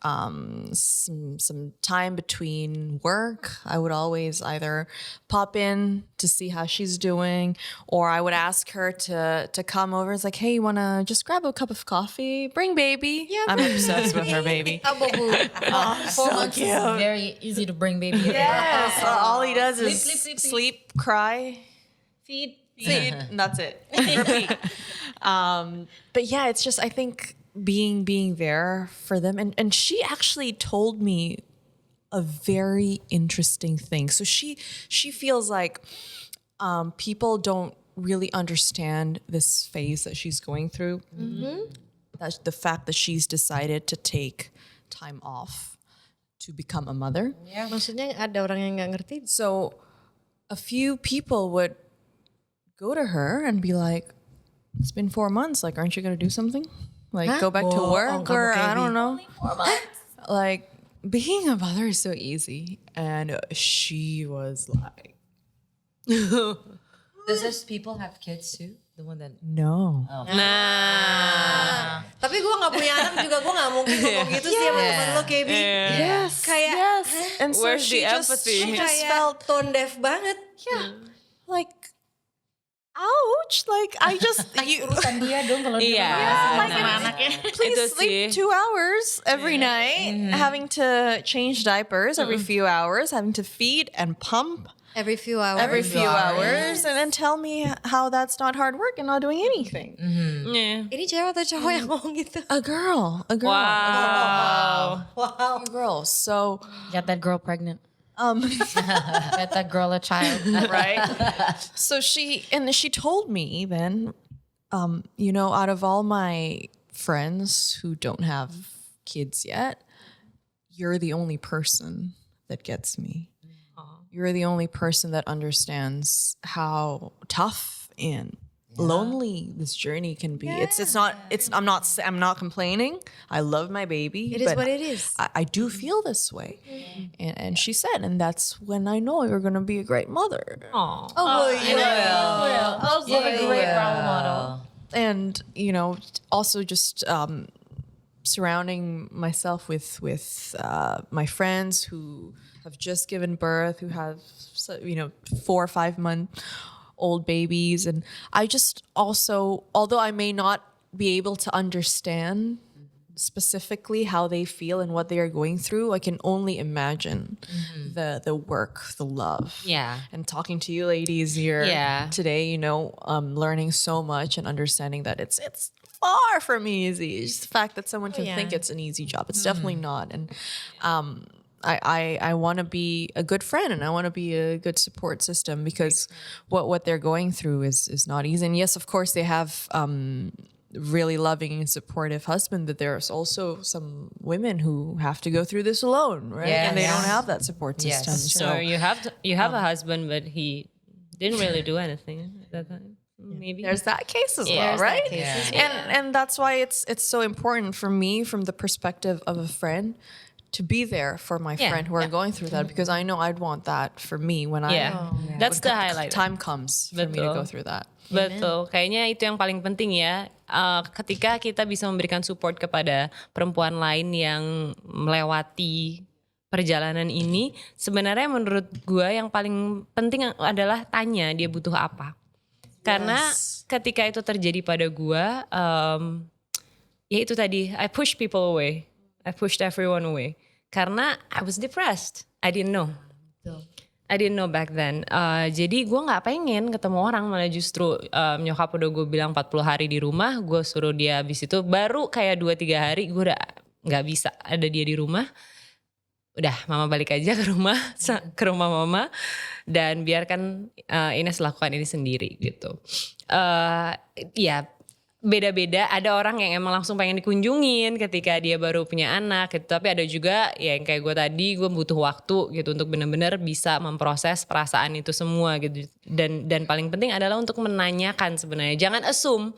S6: some time between work, I would always either pop in to see how she's doing, or I would ask her to come over. It's like, hey, you want to just grab a cup of coffee? Bring baby. Yeah, I'm obsessed with her baby.
S3: 4 months is very easy to bring baby.
S6: Yes, all he does is
S3: Sleep.
S6: sleep, cry, feed, and that's it. Repeat. But yeah, it's just, I think being there for them. And she actually told me a very interesting thing. So she feels like people don't really understand this phase that she's going through. That's the fact that she's decided to take time off to become a mother.
S1: Ya, maksudnya ada orang yang nggak ngerti.
S6: So a few people would go to her and be like, it's been 4 months. Like, aren't you going to do something? Like, go back to work, or I don't know. Like, being a mother is so easy. And she was like,
S5: Does those people have kids too? The one that
S6: no.
S4: Nah.
S1: Tapi gue nggak punya anak juga, gue nggak mungkin ngomong gitu sih sama temen lo, KB.
S6: Yes.
S1: Kayak,
S6: And so
S4: Where's
S6: she
S4: the
S6: just,
S4: empathy?
S6: she just
S1: kayak
S6: felt
S1: tone deaf banget.
S6: like, ouch. Like, I just,
S3: Urusan dia dong kalau dia
S4: Iya.
S3: sama anaknya.
S6: please
S4: Itu
S6: sleep
S4: sih.
S6: 2 hours every night, having to change diapers every few hours, having to feed and pump
S1: Every few hours.
S6: every few hours, and then tell me how that's not hard work and not doing anything.
S4: Yeah.
S1: Ini cewek atau cowok yang ngomong gitu?
S6: A girl.
S4: Wow.
S1: Wow.
S6: A girl. So,
S3: Get that girl pregnant. Get that girl a child.
S6: right? So she told me then, you know, out of all my friends who don't have kids yet, you're the only person that gets me. You're the only person that understands how tough and lonely this journey can be. I'm not complaining. I love my baby.
S1: It is
S6: but
S1: what it is.
S6: I do feel this way. And she said, and that's when I know you're going to be a great mother.
S1: Oh boy, you will. Oh
S3: You're a
S1: boy,
S3: great
S1: you
S3: role
S1: will.
S3: model.
S6: And, you know, also just surrounding myself with my friends who have just given birth, who have, you know, 4 or 5 month old babies. And I just also, although I may not be able to understand specifically how they feel and what they are going through, I can only imagine the work, the love.
S4: Yeah.
S6: And talking to you ladies here today, you know, learning so much and understanding that it's far from easy. It's just the fact that someone can think it's an easy job. It's definitely not. And I want to be a good friend, and I want to be a good support system, because what they're going through is not easy. And yes, of course, they have really loving and supportive husband, but there's also some women who have to go through this alone, right?
S5: Yes.
S6: And they don't have that support
S5: Yes.
S6: system.
S4: So
S6: So
S4: you have a husband, but he didn't really do anything at that time. Maybe
S6: there's that case as well,
S1: There's that
S6: right?
S1: case as
S6: And that's why it's so important for me, from the perspective of a friend, to be there for my friend who are going through that, because I know I'd want that for me when
S4: That's the highlight.
S6: time comes for me to go
S4: Betul.
S6: through that.
S4: Betul, kayaknya itu yang paling penting ya. Ketika kita bisa memberikan support kepada perempuan lain yang melewati perjalanan ini, sebenarnya menurut gue yang paling penting adalah tanya dia butuh apa. Karena ketika itu terjadi pada gue, ya itu tadi, I push people away, I pushed everyone away. Karena I was depressed, I didn't know. I didn't know back then. Jadi gue gak pengen ketemu orang, malah justru nyokap udah gue bilang 40 hari di rumah, gue suruh dia habis itu baru kayak 2-3 hari gue udah gak bisa ada dia di rumah. Udah mama balik aja ke rumah mama, dan biarkan Ines lakukan ini sendiri gitu. Ya beda-beda. Ada orang yang emang langsung pengen dikunjungin ketika dia baru punya anak gitu. Tapi ada juga ya yang kayak gue tadi, gue butuh waktu gitu untuk benar-benar bisa memproses perasaan itu semua gitu. Dan paling penting adalah untuk menanyakan sebenarnya. Jangan assume.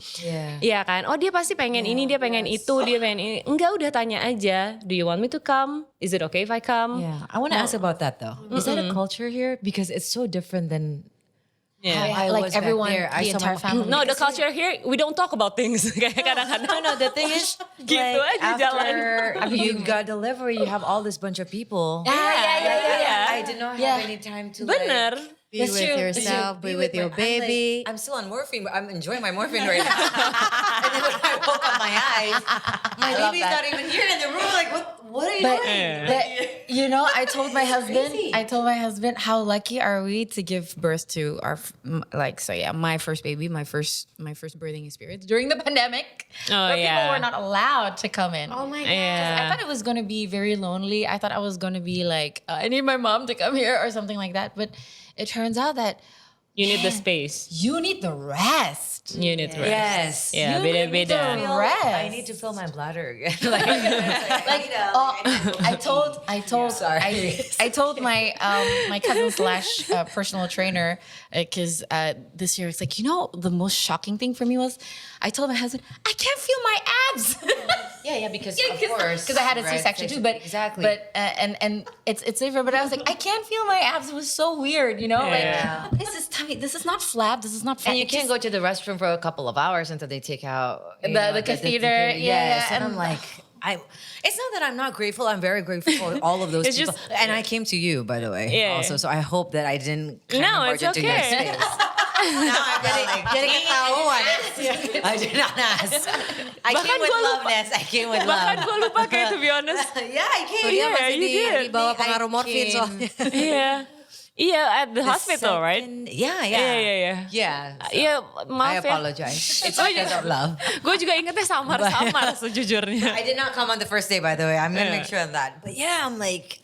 S4: Iya kan? Oh dia pasti pengen ini, dia pengen itu, dia pengen ini. Enggak, udah tanya aja. Do you want me to come? Is it okay if I come?
S5: Yeah, I want to ask about that though. Is that a culture here? Because it's so different than how I
S3: Like
S5: was back
S3: everyone,
S5: there.
S3: the entire family.
S4: No, the culture here, we don't talk about things. Kayak kadang-kadang.
S5: No, the thing is,
S4: Gitu
S5: like,
S4: aja jalan.
S5: after you got delivery, you have all this bunch of people.
S4: Yeah.
S5: I did not have any time to
S4: Bener.
S1: Be with yourself, be with your baby.
S5: I'm still on morphine, but I'm enjoying my morphine right now. And then when I woke up my eyes, my baby's not even here in the room. Like, what are you doing?
S3: But, you know, I told my husband, how lucky are we to give birth to our my first baby, my first birthing experience during the pandemic,
S4: Oh,
S3: where
S4: yeah.
S3: people were not allowed to come in.
S1: Oh my God.
S3: I thought it was gonna be very lonely. I thought I was gonna be like, I need my mom to come here or something like that. But it turns out that
S4: You need the space.
S3: you need the rest.
S4: You need rest.
S5: Yes.
S4: Yeah,
S3: You need
S4: beda-beda.
S3: the rest.
S5: I need to fill my bladder again.
S3: I told my my cousin slash personal trainer because this year it's like, you know, the most shocking thing for me was I told my husband I can't feel my abs.
S5: yeah, because of course.
S3: Because I had a
S5: right,
S3: C-section too, but
S5: exactly.
S3: But and it's different. But I was like, I can't feel my abs. It was so weird, you know.
S4: Yeah.
S3: Like this is tummy. This is not flab. This is not fat.
S5: And you
S3: It
S5: can't
S3: just-
S5: go to the restroom for a couple of hours until they take out
S3: The catheter,
S5: Yes,
S3: yeah,
S5: and I'm like, it's not that I'm not grateful. I'm very grateful for all of those
S4: It's
S5: people.
S4: just-
S5: And I came to you, by the way,
S4: Yeah.
S5: also. So I hope that I didn't kind
S4: No,
S5: of
S4: it's
S5: barge into your
S4: okay.
S5: space. Now I'm jadi ketahuan. I did not ask. I
S4: Bahkan
S5: came with
S4: gua lupa.
S5: love, Ness. I came with
S4: Bahkan
S5: love.
S4: gue lupa kayak to be honest.
S5: Yeah, I came.
S1: Dia
S4: Yeah,
S1: masih
S4: you did.
S1: di bawah
S5: I
S1: pengaruh morfin
S5: came.
S1: soalnya.
S4: Iya. Iya, at the hospital, right?
S5: Yeah.
S4: Iya.
S5: So
S4: Iya,
S5: I
S4: maaf ya.
S5: apologize. It's because of love.
S4: Gue juga ingetnya samar-samar sejujurnya.
S5: I did not come on the first day, by the way. I'm gonna make sure of that. But yeah, I'm like,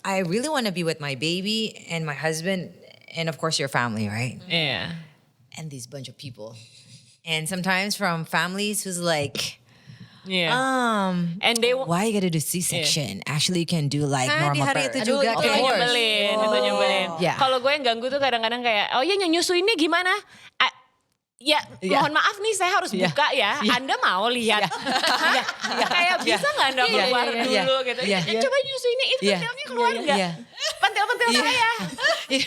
S5: I really want to be with my baby and my husband and of course your family, right?
S4: Iya.
S5: And these bunch of people. And sometimes from families who's like,
S4: Iya. And they
S5: why you gotta do C-section? Actually, you can do like
S1: Nah, di
S5: normal
S1: hari
S5: birth.
S1: itu juga
S4: Itu
S1: kayak
S4: nyebelin, itu nyebelin.
S5: Yeah.
S4: Kalau gue yang ganggu tuh kadang-kadang kayak, oh iya nyusuinnya gimana? Ya, mohon maaf nih saya harus buka ya. Anda mau lihat? Kayak bisa nggak Anda keluar dulu gitu? Coba nyusuinnya, itu pentilnya keluar nggak? Pentil-pentil saya.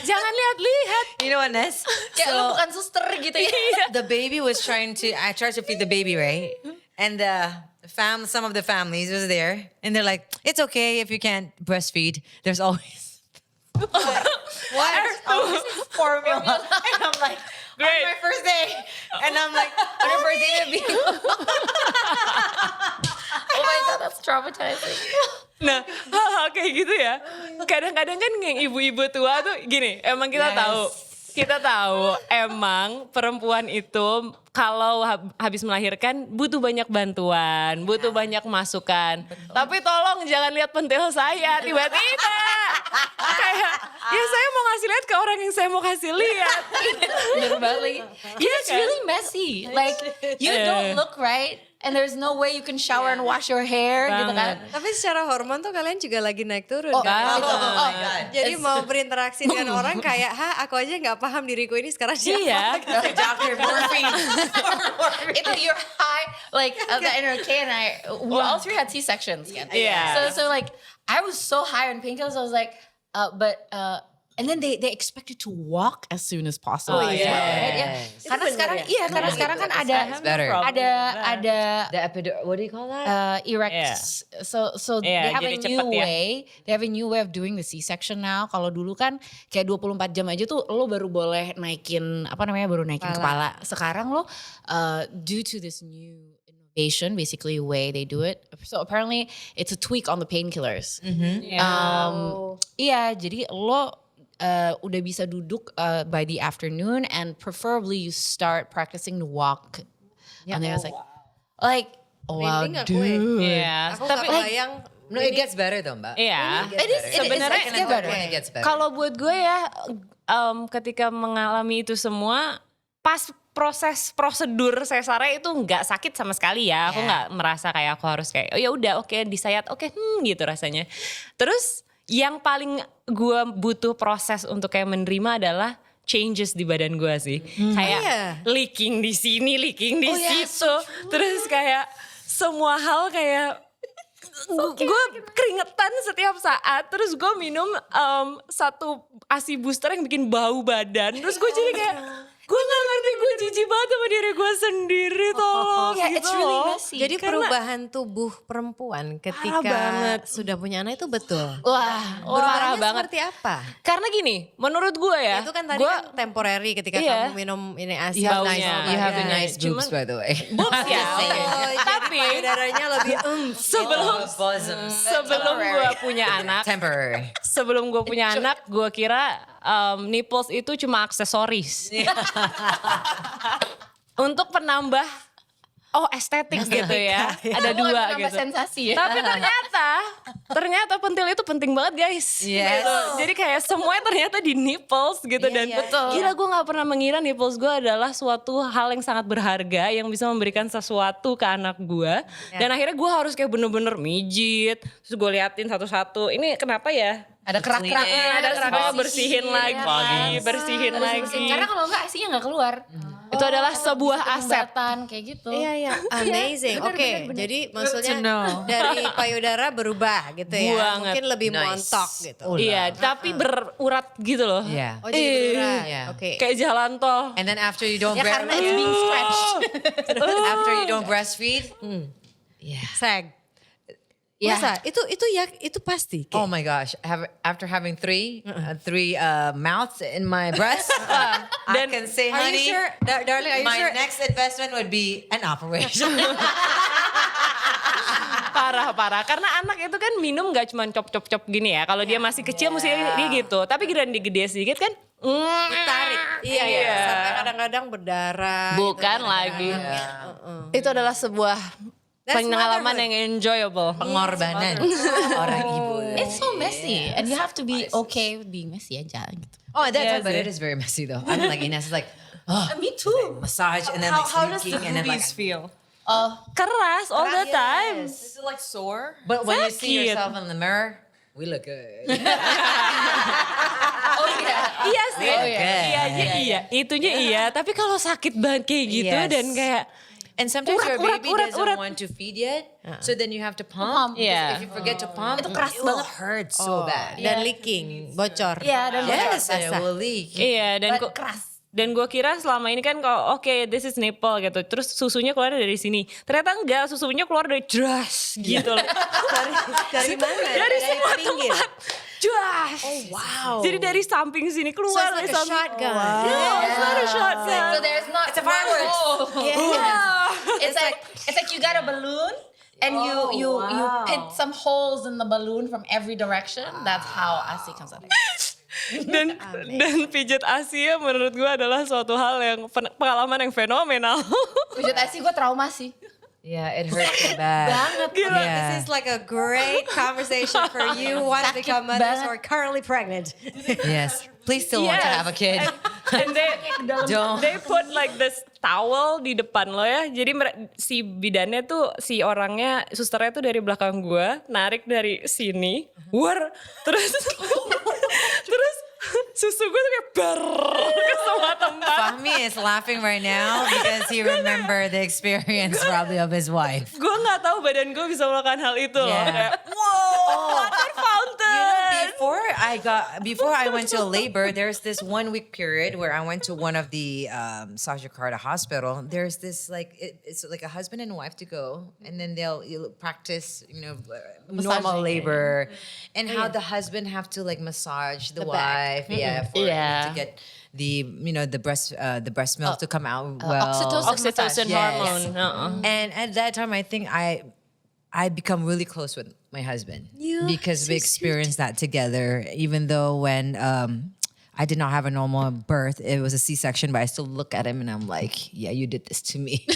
S4: Jangan lihat-lihat.
S5: You know what, Ness?
S3: Kayak lu bukan suster gitu ya.
S5: The baby was I tried to feed the baby, right? And some of the families was there, and they're like, "It's okay if you can't breastfeed. There's always always formula." And I'm like,
S4: Great.
S5: on my first day, and I'm like, on your first day, baby.
S3: Oh my god, that's traumatizing.
S4: Nah, hal-hal kayak gitu ya. Kadang-kadang kan yang ibu-ibu tua tuh gini, emang kita tahu emang perempuan itu kalau habis melahirkan butuh banyak bantuan, butuh banyak masukan. Tapi tolong jangan lihat pentil saya tiba-tiba. Kayak ya saya mau ngasih lihat ke orang yang saya mau kasih lihat.
S3: Literally. It's really messy. Like you don't look right. And there's no way you can shower and wash your hair gitu kan.
S1: Tapi secara hormon tuh kalian juga lagi naik turun
S3: Oh,
S1: kan?
S3: oh my God.
S1: Jadi mau berinteraksi dengan orang kayak, aku aja nggak paham diriku ini sekarang siapa.
S4: Iya.
S5: Doctor morphine.
S3: Itu you're high, like the inner K and I, we all three had C-sections. Kan?
S4: Yeah.
S3: So like I was so high on painkillers. I was like, and then they expect you to walk as soon as possible.
S4: Oh,
S3: as well, right?
S5: yes.
S3: Karena sekarang karena sekarang kan ada
S5: better.
S3: ada
S5: The what do you call that?
S3: erect.
S4: Yeah.
S3: So
S4: Yeah,
S3: they have a
S4: jadi
S3: new
S4: cepet ya.
S3: way. They have a new way of doing the C-section now. Kalau dulu kan kayak 24 jam aja tuh lo baru boleh naikin kepala. Sekarang lo due to this new innovation, basically way they do it. So apparently it's a tweak on the painkillers. Iya, jadi lo udah bisa duduk by the afternoon and preferably you start practicing to walk. And then I was like, wow,
S1: Merinding aku
S3: dude.
S4: Iya.
S1: Aku nggak kebayang.
S5: No, it gets better though, Mbak.
S4: Iya.
S3: Sebenarnya
S5: Second and third one, it gets better.
S4: Kalau buat gue ya, ketika mengalami itu semua, pas proses prosedur sesarnya itu nggak sakit sama sekali ya. Aku nggak merasa kayak aku harus kayak oh ya udah oke disayat oke gitu rasanya. Terus yang paling gue butuh proses untuk kayak menerima adalah changes di badan gue sih. Kayak leaking di sini, leaking di situ. Terus kayak semua hal kayak gue keringetan setiap saat. Terus gue minum satu ASI booster yang bikin bau badan. Terus gue jadi kayak gue gak ngerti, gue jijik banget sama diri gue sendiri tolong gitu
S3: it's really
S4: loh.
S3: messy.
S1: Jadi perubahan tubuh perempuan ketika sudah punya anak itu betul.
S3: Wah,
S4: Parah
S1: Perubahannya
S4: banget.
S1: seperti apa?
S4: Karena gini, menurut gue ya.
S1: Itu kan tadi
S4: gua-
S1: kan temporary ketika
S4: Iya.
S1: kamu minum ini ASI.
S4: You have nice-
S5: You have the
S4: Iya,
S5: nice boobs, by the way.
S4: Boobs ya, oke.
S1: Tapi payudaranya lebih
S4: sebelum gue punya anak,
S5: Temporary.
S4: sebelum gue punya anak, gue kira nipples itu cuma aksesoris untuk penambah estetik gitu ya. Ada dua
S3: nambah
S4: gitu.
S3: sensasi ya.
S4: Tapi ternyata pentil itu penting banget guys.
S5: Yes.
S4: Gitu. Jadi kayak semuanya ternyata di nipples gitu dan gila gue nggak pernah mengira nipples gue adalah suatu hal yang sangat berharga yang bisa memberikan sesuatu ke anak gue. Dan akhirnya gue harus kayak bener-bener mijit, terus gue liatin satu-satu. Ini kenapa ya?
S3: Ada kerak-keraknya,
S4: Ada keraknya bersihin lagi, bersihin lagi.
S3: Karena kalau enggak asinya enggak keluar.
S4: Itu adalah sebuah aset.
S3: Kelembapan, kayak gitu.
S1: Iya, amazing. Oke, jadi maksudnya dari payudara berubah gitu ya.
S4: Banget.
S1: Mungkin lebih montok gitu.
S4: Iya, tapi berurat gitu loh.
S5: Yeah.
S1: Oh jadi berurat.
S5: Iya.
S1: Oke.
S4: Kayak jalan tol.
S5: And then after you don't
S3: Ya karena it's
S5: breastfeed,
S3: being stretched.
S5: after you don't breastfeed,
S1: Sag.
S3: Ya.
S1: Masa? Itu pasti.
S5: oh my gosh, after having three mouths in my breast, I can say,
S1: Are you
S5: honey,
S1: sure? Darling, are you
S5: my
S1: sure?
S5: next investment would be an operation.
S4: Parah. Karena anak itu kan minum gak cuma cop-cop-cop gini ya. Kalau dia masih kecil mesti dia gitu. Tapi giliran dia gede sedikit kan.
S1: Tarik. Iya. Sampai kadang-kadang berdarah.
S4: Bukan
S1: gitu.
S4: lagi. Itu adalah sebuah pengalaman yang enjoyable.
S5: Pengorbanan orang ibu.
S3: It's so messy and you have to be okay with being messy aja gitu.
S5: Oh, but it is very messy though. I'm like Ines is like
S3: Me too.
S5: massage and then like
S2: How does the
S5: sneaking and then like.
S2: boobies feel?
S4: Keras all the time.
S2: Is it like sore?
S5: But when you see
S4: Sakit.
S5: yourself in the mirror, we look good.
S4: Iya sih.
S5: iya.
S4: Iya. Itunya iya. Tapi kalau sakit banget kayak gitu
S5: Yes.
S4: dan kayak.
S5: And sometimes your baby doesn't
S4: urat.
S5: want to feed yet, so then you have to pump.
S4: Yeah.
S5: If you forget to pump,
S3: Itu keras
S5: it will
S3: banget.
S5: hurt so bad.
S1: Dan leaking, bocor.
S3: Iya, dan
S5: Yes,
S1: basah.
S5: it will leak.
S4: Iya dan
S3: keras.
S4: Dan gue kira selama ini kan kalau oke, this is nipple gitu. Terus susunya keluar dari sini. Ternyata enggak, susunya keluar dari dras gitu loh.
S1: Dari mana?
S4: Dari semua
S1: pinggir.
S4: tempat. Dras.
S1: Oh wow.
S4: Jadi dari samping sini
S1: So
S4: keluar
S1: it's like
S4: dari
S1: a
S4: samping.
S1: shotgun.
S4: No, it's not a shotgun.
S3: So there's not. It's a fireworks. It's like you got a balloon and you pit some holes in the balloon from every direction. That's how ASI comes out.
S4: Dan pijat Asia menurut gue adalah suatu hal yang pengalaman yang fenomenal.
S3: Pijat ASI gue trauma sih.
S5: Yeah, it hurts so bad. Yeah.
S1: This is like a great conversation for you who want to become mothers or currently pregnant.
S5: Yes. Please still want to have a kid.
S4: And
S5: Don't.
S4: they put like this towel di depan lo ya. Jadi si bidannya tuh, si orangnya, susternya tuh dari belakang gue, narik dari sini, terus susu gue tuh kayak ke semua tempat.
S5: Fahmi is laughing right now because he remembered the experience probably of his wife.
S4: Gue nggak tahu badan gue bisa melakukan hal itu loh.
S5: Yeah.
S4: Kayak, wow, water fountain.
S5: Before I went to labor, there's this 1 week period where I went to one of the Sajakarta hospital. There's this it's like a husband and wife to go, and then you'll practice, normal labor, and how the husband have to like massage the wife, to get the breast milk to come out well.
S4: Oxytocin
S5: Yes.
S4: hormone.
S5: And at that time, I think I become really close with my husband because we experienced that together. Even though when I did not have a normal birth, it was a C-section, but I still look at him and I'm like, yeah, you did this to me.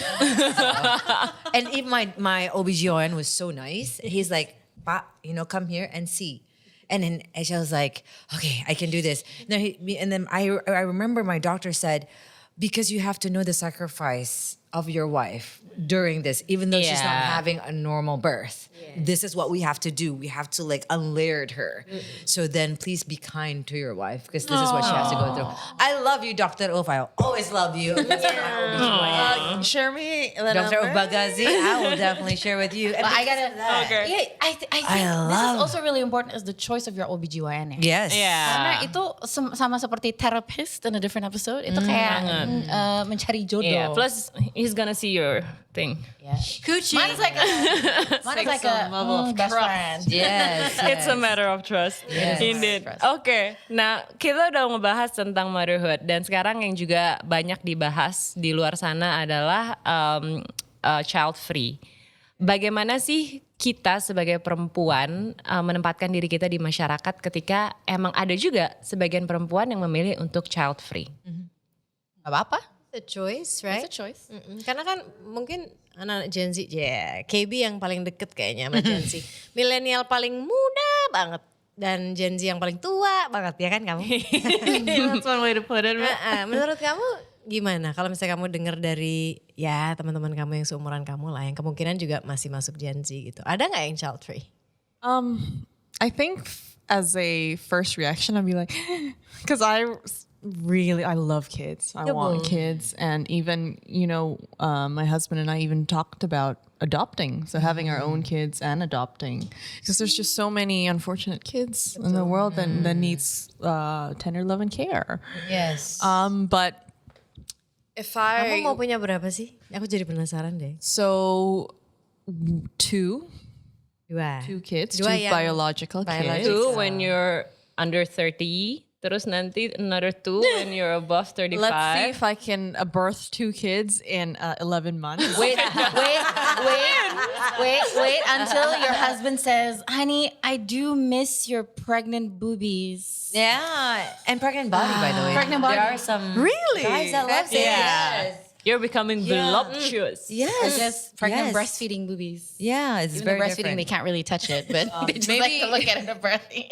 S5: And even my OBGYN was so nice. He's like, Pa, come here and see. And then Aisha was like, okay, I can do this. And then I remember my doctor said, because you have to know the sacrifice of your wife during this, even though she's not
S4: Yeah.
S5: having a normal birth. This is what we have to do. We have to like unlayer her. So then please be kind to your wife because this is what she has to go through. I love you, Dr. Uf. I always love you.
S6: Share me the
S5: Dr.
S6: number.
S5: Uf Bagazi, I will definitely share with you. And
S3: But I
S5: because
S3: gotta,
S5: of that-
S3: yeah, I think this is also really important is the choice of your OBGYN.
S5: Yes.
S3: Karena
S4: Yeah.
S3: itu sama seperti therapist in a different episode, itu kayak mencari jodoh.
S4: Yeah, plus he's gonna see your thing.
S5: Coochie.
S3: Mine is like a
S6: level of
S3: best friend.
S5: Yes.
S4: It's a matter of trust.
S5: Yes.
S4: Indeed. Oke, nah kita udah ngebahas tentang motherhood dan sekarang yang juga banyak dibahas di luar sana adalah child free. Bagaimana sih kita sebagai perempuan menempatkan diri kita di masyarakat ketika emang ada juga sebagian perempuan yang memilih untuk child free?
S3: Gak apa-apa.
S1: It's a choice, right?
S3: It's a choice.
S1: Karena kan mungkin anak Gen Z, KB yang paling deket kayaknya sama Gen Z. Milenial paling muda banget. Dan Gen Z yang paling tua banget, ya kan kamu?
S4: That's one way to put it.
S1: Menurut kamu gimana kalau misalnya kamu dengar dari ya teman-teman kamu yang seumuran kamu lah, yang kemungkinan juga masih masuk Gen Z gitu. Ada gak yang child free?
S6: I think as a first reaction, I'd be like, because I love kids. I want kids. And even, my husband and I even talked about adopting. So having our own kids and adopting. Because there's just so many unfortunate kids in the world that needs tender love and care.
S5: Yes.
S6: But if
S1: Kamu
S6: I...
S1: mau punya berapa sih? Aku jadi penasaran deh.
S6: So, two kids,
S1: Dua
S6: two
S1: yang
S6: biological kids.
S4: Two when you're under 30, terus nanti another two when you're above 35.
S6: Let's see if I can birth two kids in 11 months.
S3: Wait until your husband says, honey, I do miss your pregnant boobies.
S5: Yeah, and pregnant body, by the way.
S3: Pregnant body.
S5: There are some
S6: Really?
S5: guys that love it.
S4: Yeah. You're becoming voluptuous.
S5: Yes.
S3: Or just pregnant
S5: Yes.
S3: breastfeeding boobies.
S5: Yeah, it's
S3: Even though
S5: very
S3: breastfeeding, they
S5: different.
S3: can't really touch it, but they just like to look at it at birthing.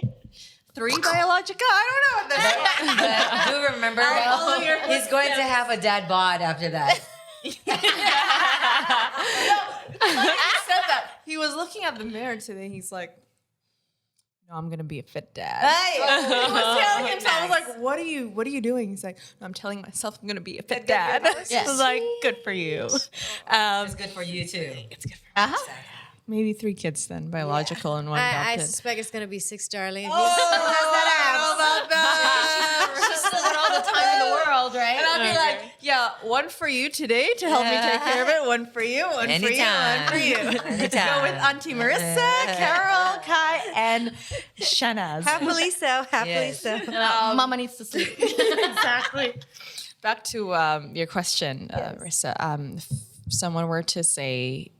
S6: Three biological? I don't know what that is.
S5: But do remember, he's going to have a dad bod after that.
S6: He said that. He was looking at the mirror today. He's like, no, I'm gonna be a fit dad. He was telling himself, I was like, what are you doing? He's like, no, I'm telling myself I'm gonna be a fit dad.
S3: Yes.
S6: I was like, good for you.
S5: It's good for you too.
S6: Maybe 3 kids then, biological and one
S1: I
S6: adopted.
S1: suspect it's gonna be 6, darling.
S6: I don't know about that.
S3: She's still got all the time in the world, right?
S6: And I'll be like, yeah, one for you today to help me take care of it. One for you, one for you, one for you. Go with Auntie Marissa, Carol, Kai, and Shahnaz.
S1: Happily so, happily
S5: Yes.
S1: so.
S3: Mama needs to sleep.
S6: Exactly. Back to your question, Marissa. If someone were to say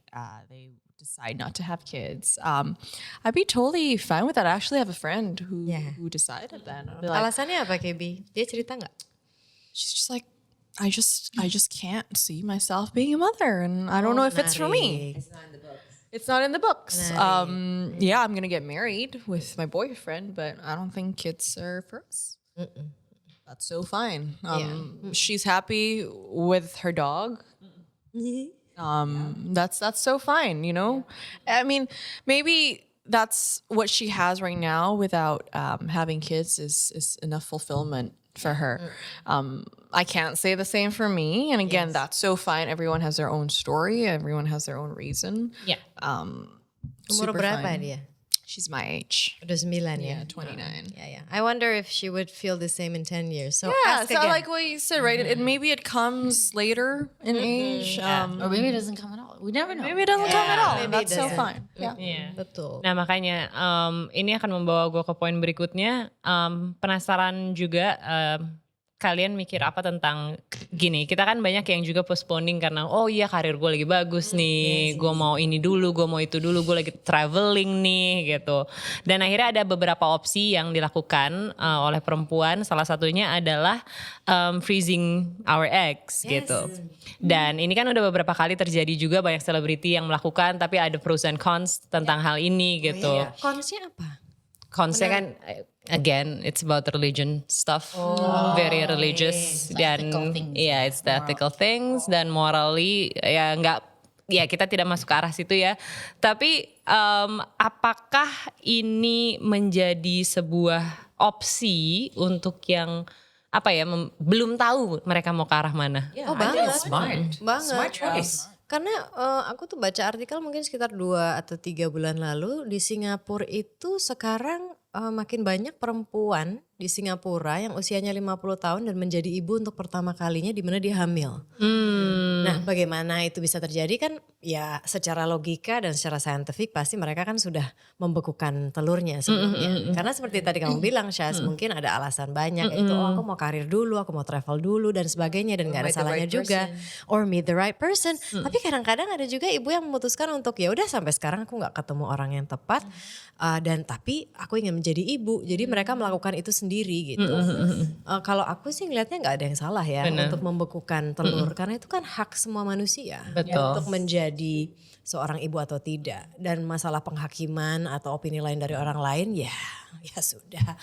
S6: they decide not to have kids, I'd be totally fine with that. I actually have a friend who decided that. I'd be like,
S1: Alasannya apa, KB? Dia cerita nggak?
S6: she's just like, I just can't see myself being a mother, and I don't know if it's for me. It's not in the books. Yeah, I'm gonna get married with my boyfriend, but I don't think kids are for us. That's so fine. She's happy with her dog. That's so fine, I mean, maybe that's what she has right now without having kids is enough fulfillment for her. I can't say the same for me. And again, that's so fine. Everyone has their own story. Everyone has their own reason.
S4: Yeah.
S1: Umur
S6: Super
S1: berapa
S6: fine.
S1: dia?
S6: She's my age.
S1: Udah 9 ya?
S6: Yeah, 29.
S1: Yeah. I wonder if she would feel the same in 10 years. So
S6: Yeah,
S1: ask
S6: so
S1: again.
S6: like what you said, right? Maybe it comes later in age.
S3: Or maybe it doesn't come at all. We never know.
S6: Maybe it doesn't come at all.
S1: maybe it
S6: That's so
S1: doesn't.
S6: fine. Yeah.
S4: Yeah.
S1: Betul.
S4: Nah makanya ini akan membawa gue ke poin berikutnya. Penasaran juga kalian mikir apa tentang gini, kita kan banyak yang juga postponing karena oh iya karir gue lagi bagus nih, gue mau ini dulu, gue mau itu dulu, gue lagi traveling nih gitu. Dan akhirnya ada beberapa opsi yang dilakukan oleh perempuan, salah satunya adalah freezing our eggs gitu. Dan ini kan udah beberapa kali terjadi juga, banyak selebriti yang melakukan, tapi ada pros and cons tentang hal ini gitu.
S1: Konsnya apa?
S4: konsep kan again it's about religion stuff, very religious dan it's the ethical things dan morally ya nggak, ya kita tidak masuk ke arah situ ya. Tapi apakah ini menjadi sebuah opsi untuk yang apa ya belum tahu mereka mau ke arah mana?
S1: Oh banget,
S5: Smart choice.
S1: Karena aku tuh baca artikel mungkin sekitar 2 atau 3 bulan lalu di Singapura itu sekarang makin banyak perempuan di Singapura yang usianya 50 tahun dan menjadi ibu untuk pertama kalinya di mana dia hamil. Nah, bagaimana itu bisa terjadi kan ya secara logika dan secara saintifik pasti mereka kan sudah membekukan telurnya sebelumnya. Karena seperti tadi kamu bilang Syaz, mungkin ada alasan banyak itu aku mau karir dulu, aku mau travel dulu dan sebagainya dan gak ada salahnya juga. Or meet the right person. Tapi kadang-kadang ada juga ibu yang memutuskan untuk ya udah sampai sekarang aku gak ketemu orang yang tepat dan tapi aku ingin menjadi ibu. Jadi mereka melakukan itu sendiri gitu. Kalau aku sih ngelihatnya gak ada yang salah ya untuk membekukan telur karena itu kan hak semua manusia untuk menjadi seorang ibu atau tidak. Dan masalah penghakiman atau opini lain dari orang lain ya sudah.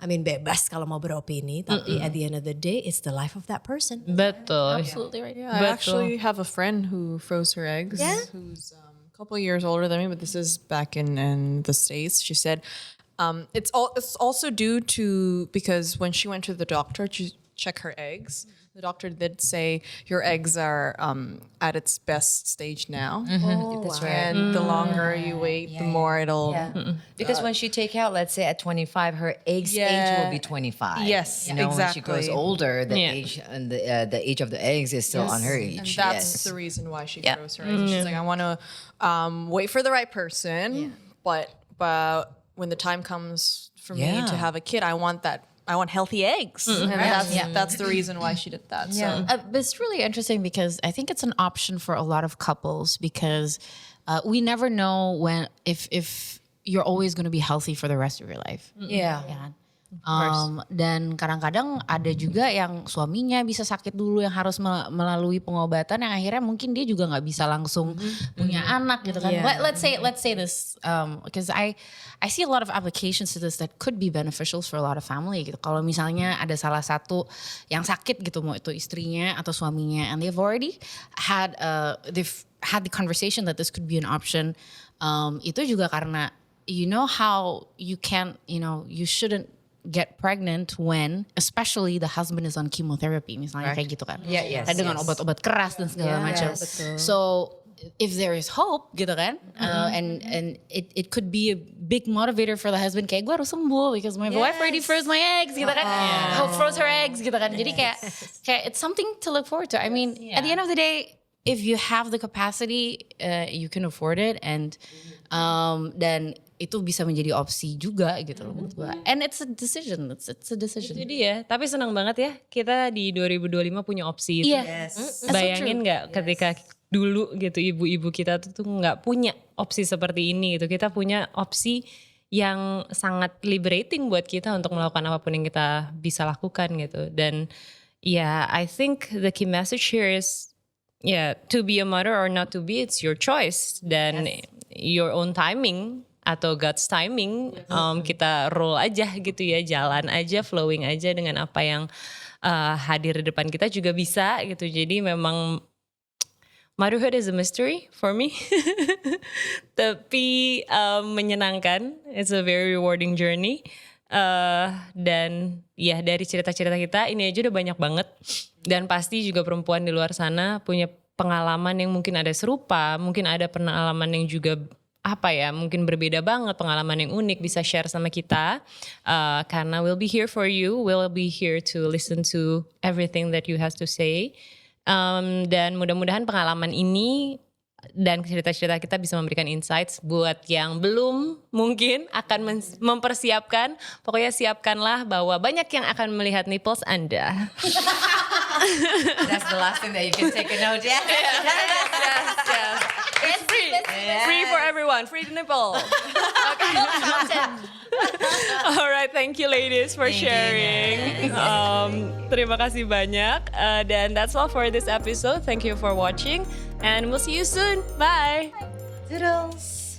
S1: I mean bebas kalau mau beropini, tapi at the end of the day it's the life of that person.
S4: Betul.
S3: Absolutely right.
S6: Yeah, I actually have a friend who froze her eggs, who's a couple of years older than me, but this is back in the States. She said it's also due to because when she went to the doctor to check her eggs, the doctor did say your eggs are at its best stage now.
S5: That's right.
S6: And the longer you wait, the more it'll.
S5: Because when she take out, let's say at 25, her egg stage will be 25.
S6: Yes,
S5: When she grows
S6: exactly.
S5: older, the age and the age of the eggs is still on her
S6: And
S5: age.
S6: that's the reason why she froze her eggs. She's like, I want to wait for the right person, but when the time comes for me to have a kid, I want healthy eggs, and that's the reason why she did that. So.
S3: But it's really interesting because I think it's an option for a lot of couples because we never know if you're always going to be healthy for the rest of your life.
S5: Yeah.
S3: Ya kan? Dan kadang-kadang ada juga yang suaminya bisa sakit dulu yang harus melalui pengobatan yang akhirnya mungkin dia juga nggak bisa langsung punya anak gitu kan. Let's say this because I see a lot of applications to this that could be beneficial for a lot of family gitu. Kalau misalnya ada salah satu yang sakit gitu, mau itu istrinya atau suaminya, and they've already had the conversation that this could be an option. Itu juga karena you know how you shouldn't get pregnant when especially the husband is on chemotherapy misalnya kayak gitu kan. Dengan obat-obat keras dan segala macam. So if there is hope gitu kan, and it could be a big motivator for the husband kayak gue harus sembuh because my wife already froze my eggs gitu kan. Froze her eggs gitu kan. Jadi kayak it's something to look forward to. I mean at the end of the day if you have the capacity you can afford it and dan itu bisa menjadi opsi juga gitu loh menurut gue. And it's a decision. It's a decision.
S4: Itu dia. Tapi senang banget ya kita di 2025 punya opsi itu. Bayangin nggak ketika dulu gitu ibu-ibu kita tuh nggak punya opsi seperti ini gitu. Kita punya opsi yang sangat liberating buat kita untuk melakukan apapun yang kita bisa lakukan gitu. Dan I think the key message here is to be a mother or not to be, it's your choice dan your own timing atau God's timing. Kita roll aja gitu ya, jalan aja, flowing aja dengan apa yang hadir di depan kita juga bisa gitu. Jadi memang motherhood is a mystery for me. Tapi menyenangkan, it's a very rewarding journey. Dan dari cerita-cerita kita ini aja udah banyak banget. Dan pasti juga perempuan di luar sana punya pengalaman yang mungkin ada serupa, mungkin ada pengalaman yang juga mungkin berbeda banget, pengalaman yang unik bisa share sama kita. Karena we'll be here for you, we'll be here to listen to everything that you have to say. Dan mudah-mudahan pengalaman ini dan cerita-cerita kita bisa memberikan insights buat yang belum mungkin akan mempersiapkan. Pokoknya siapkanlah bahwa banyak yang akan melihat nipples Anda.
S5: That's the last thing that you can take a note. Yes.
S4: It's free. Free for everyone. Free nipple. Okay. Alright, thank you ladies for sharing. Terima kasih banyak. Dan that's all for this episode. Thank you for watching. And we'll see you soon. Bye.
S5: Toodles.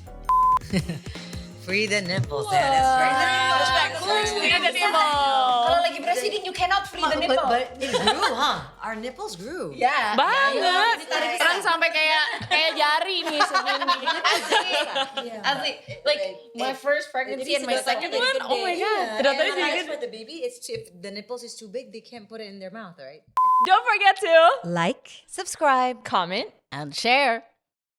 S5: Free the nipples. Yeah, that's right.
S3: Kalau lagi breastfeeding, you cannot free the nipple.
S5: But it grew, huh? Our nipples grew.
S3: Yeah.
S4: Banget. Kan sampai kayak jari nih segini.
S3: Asli, like my first pregnancy and my second one, oh my god.
S5: Ternyata for the baby, it's if the nipples is too big, they can't put it in their mouth, right?
S2: Don't forget to
S1: Like, subscribe.
S2: comment.
S3: And share.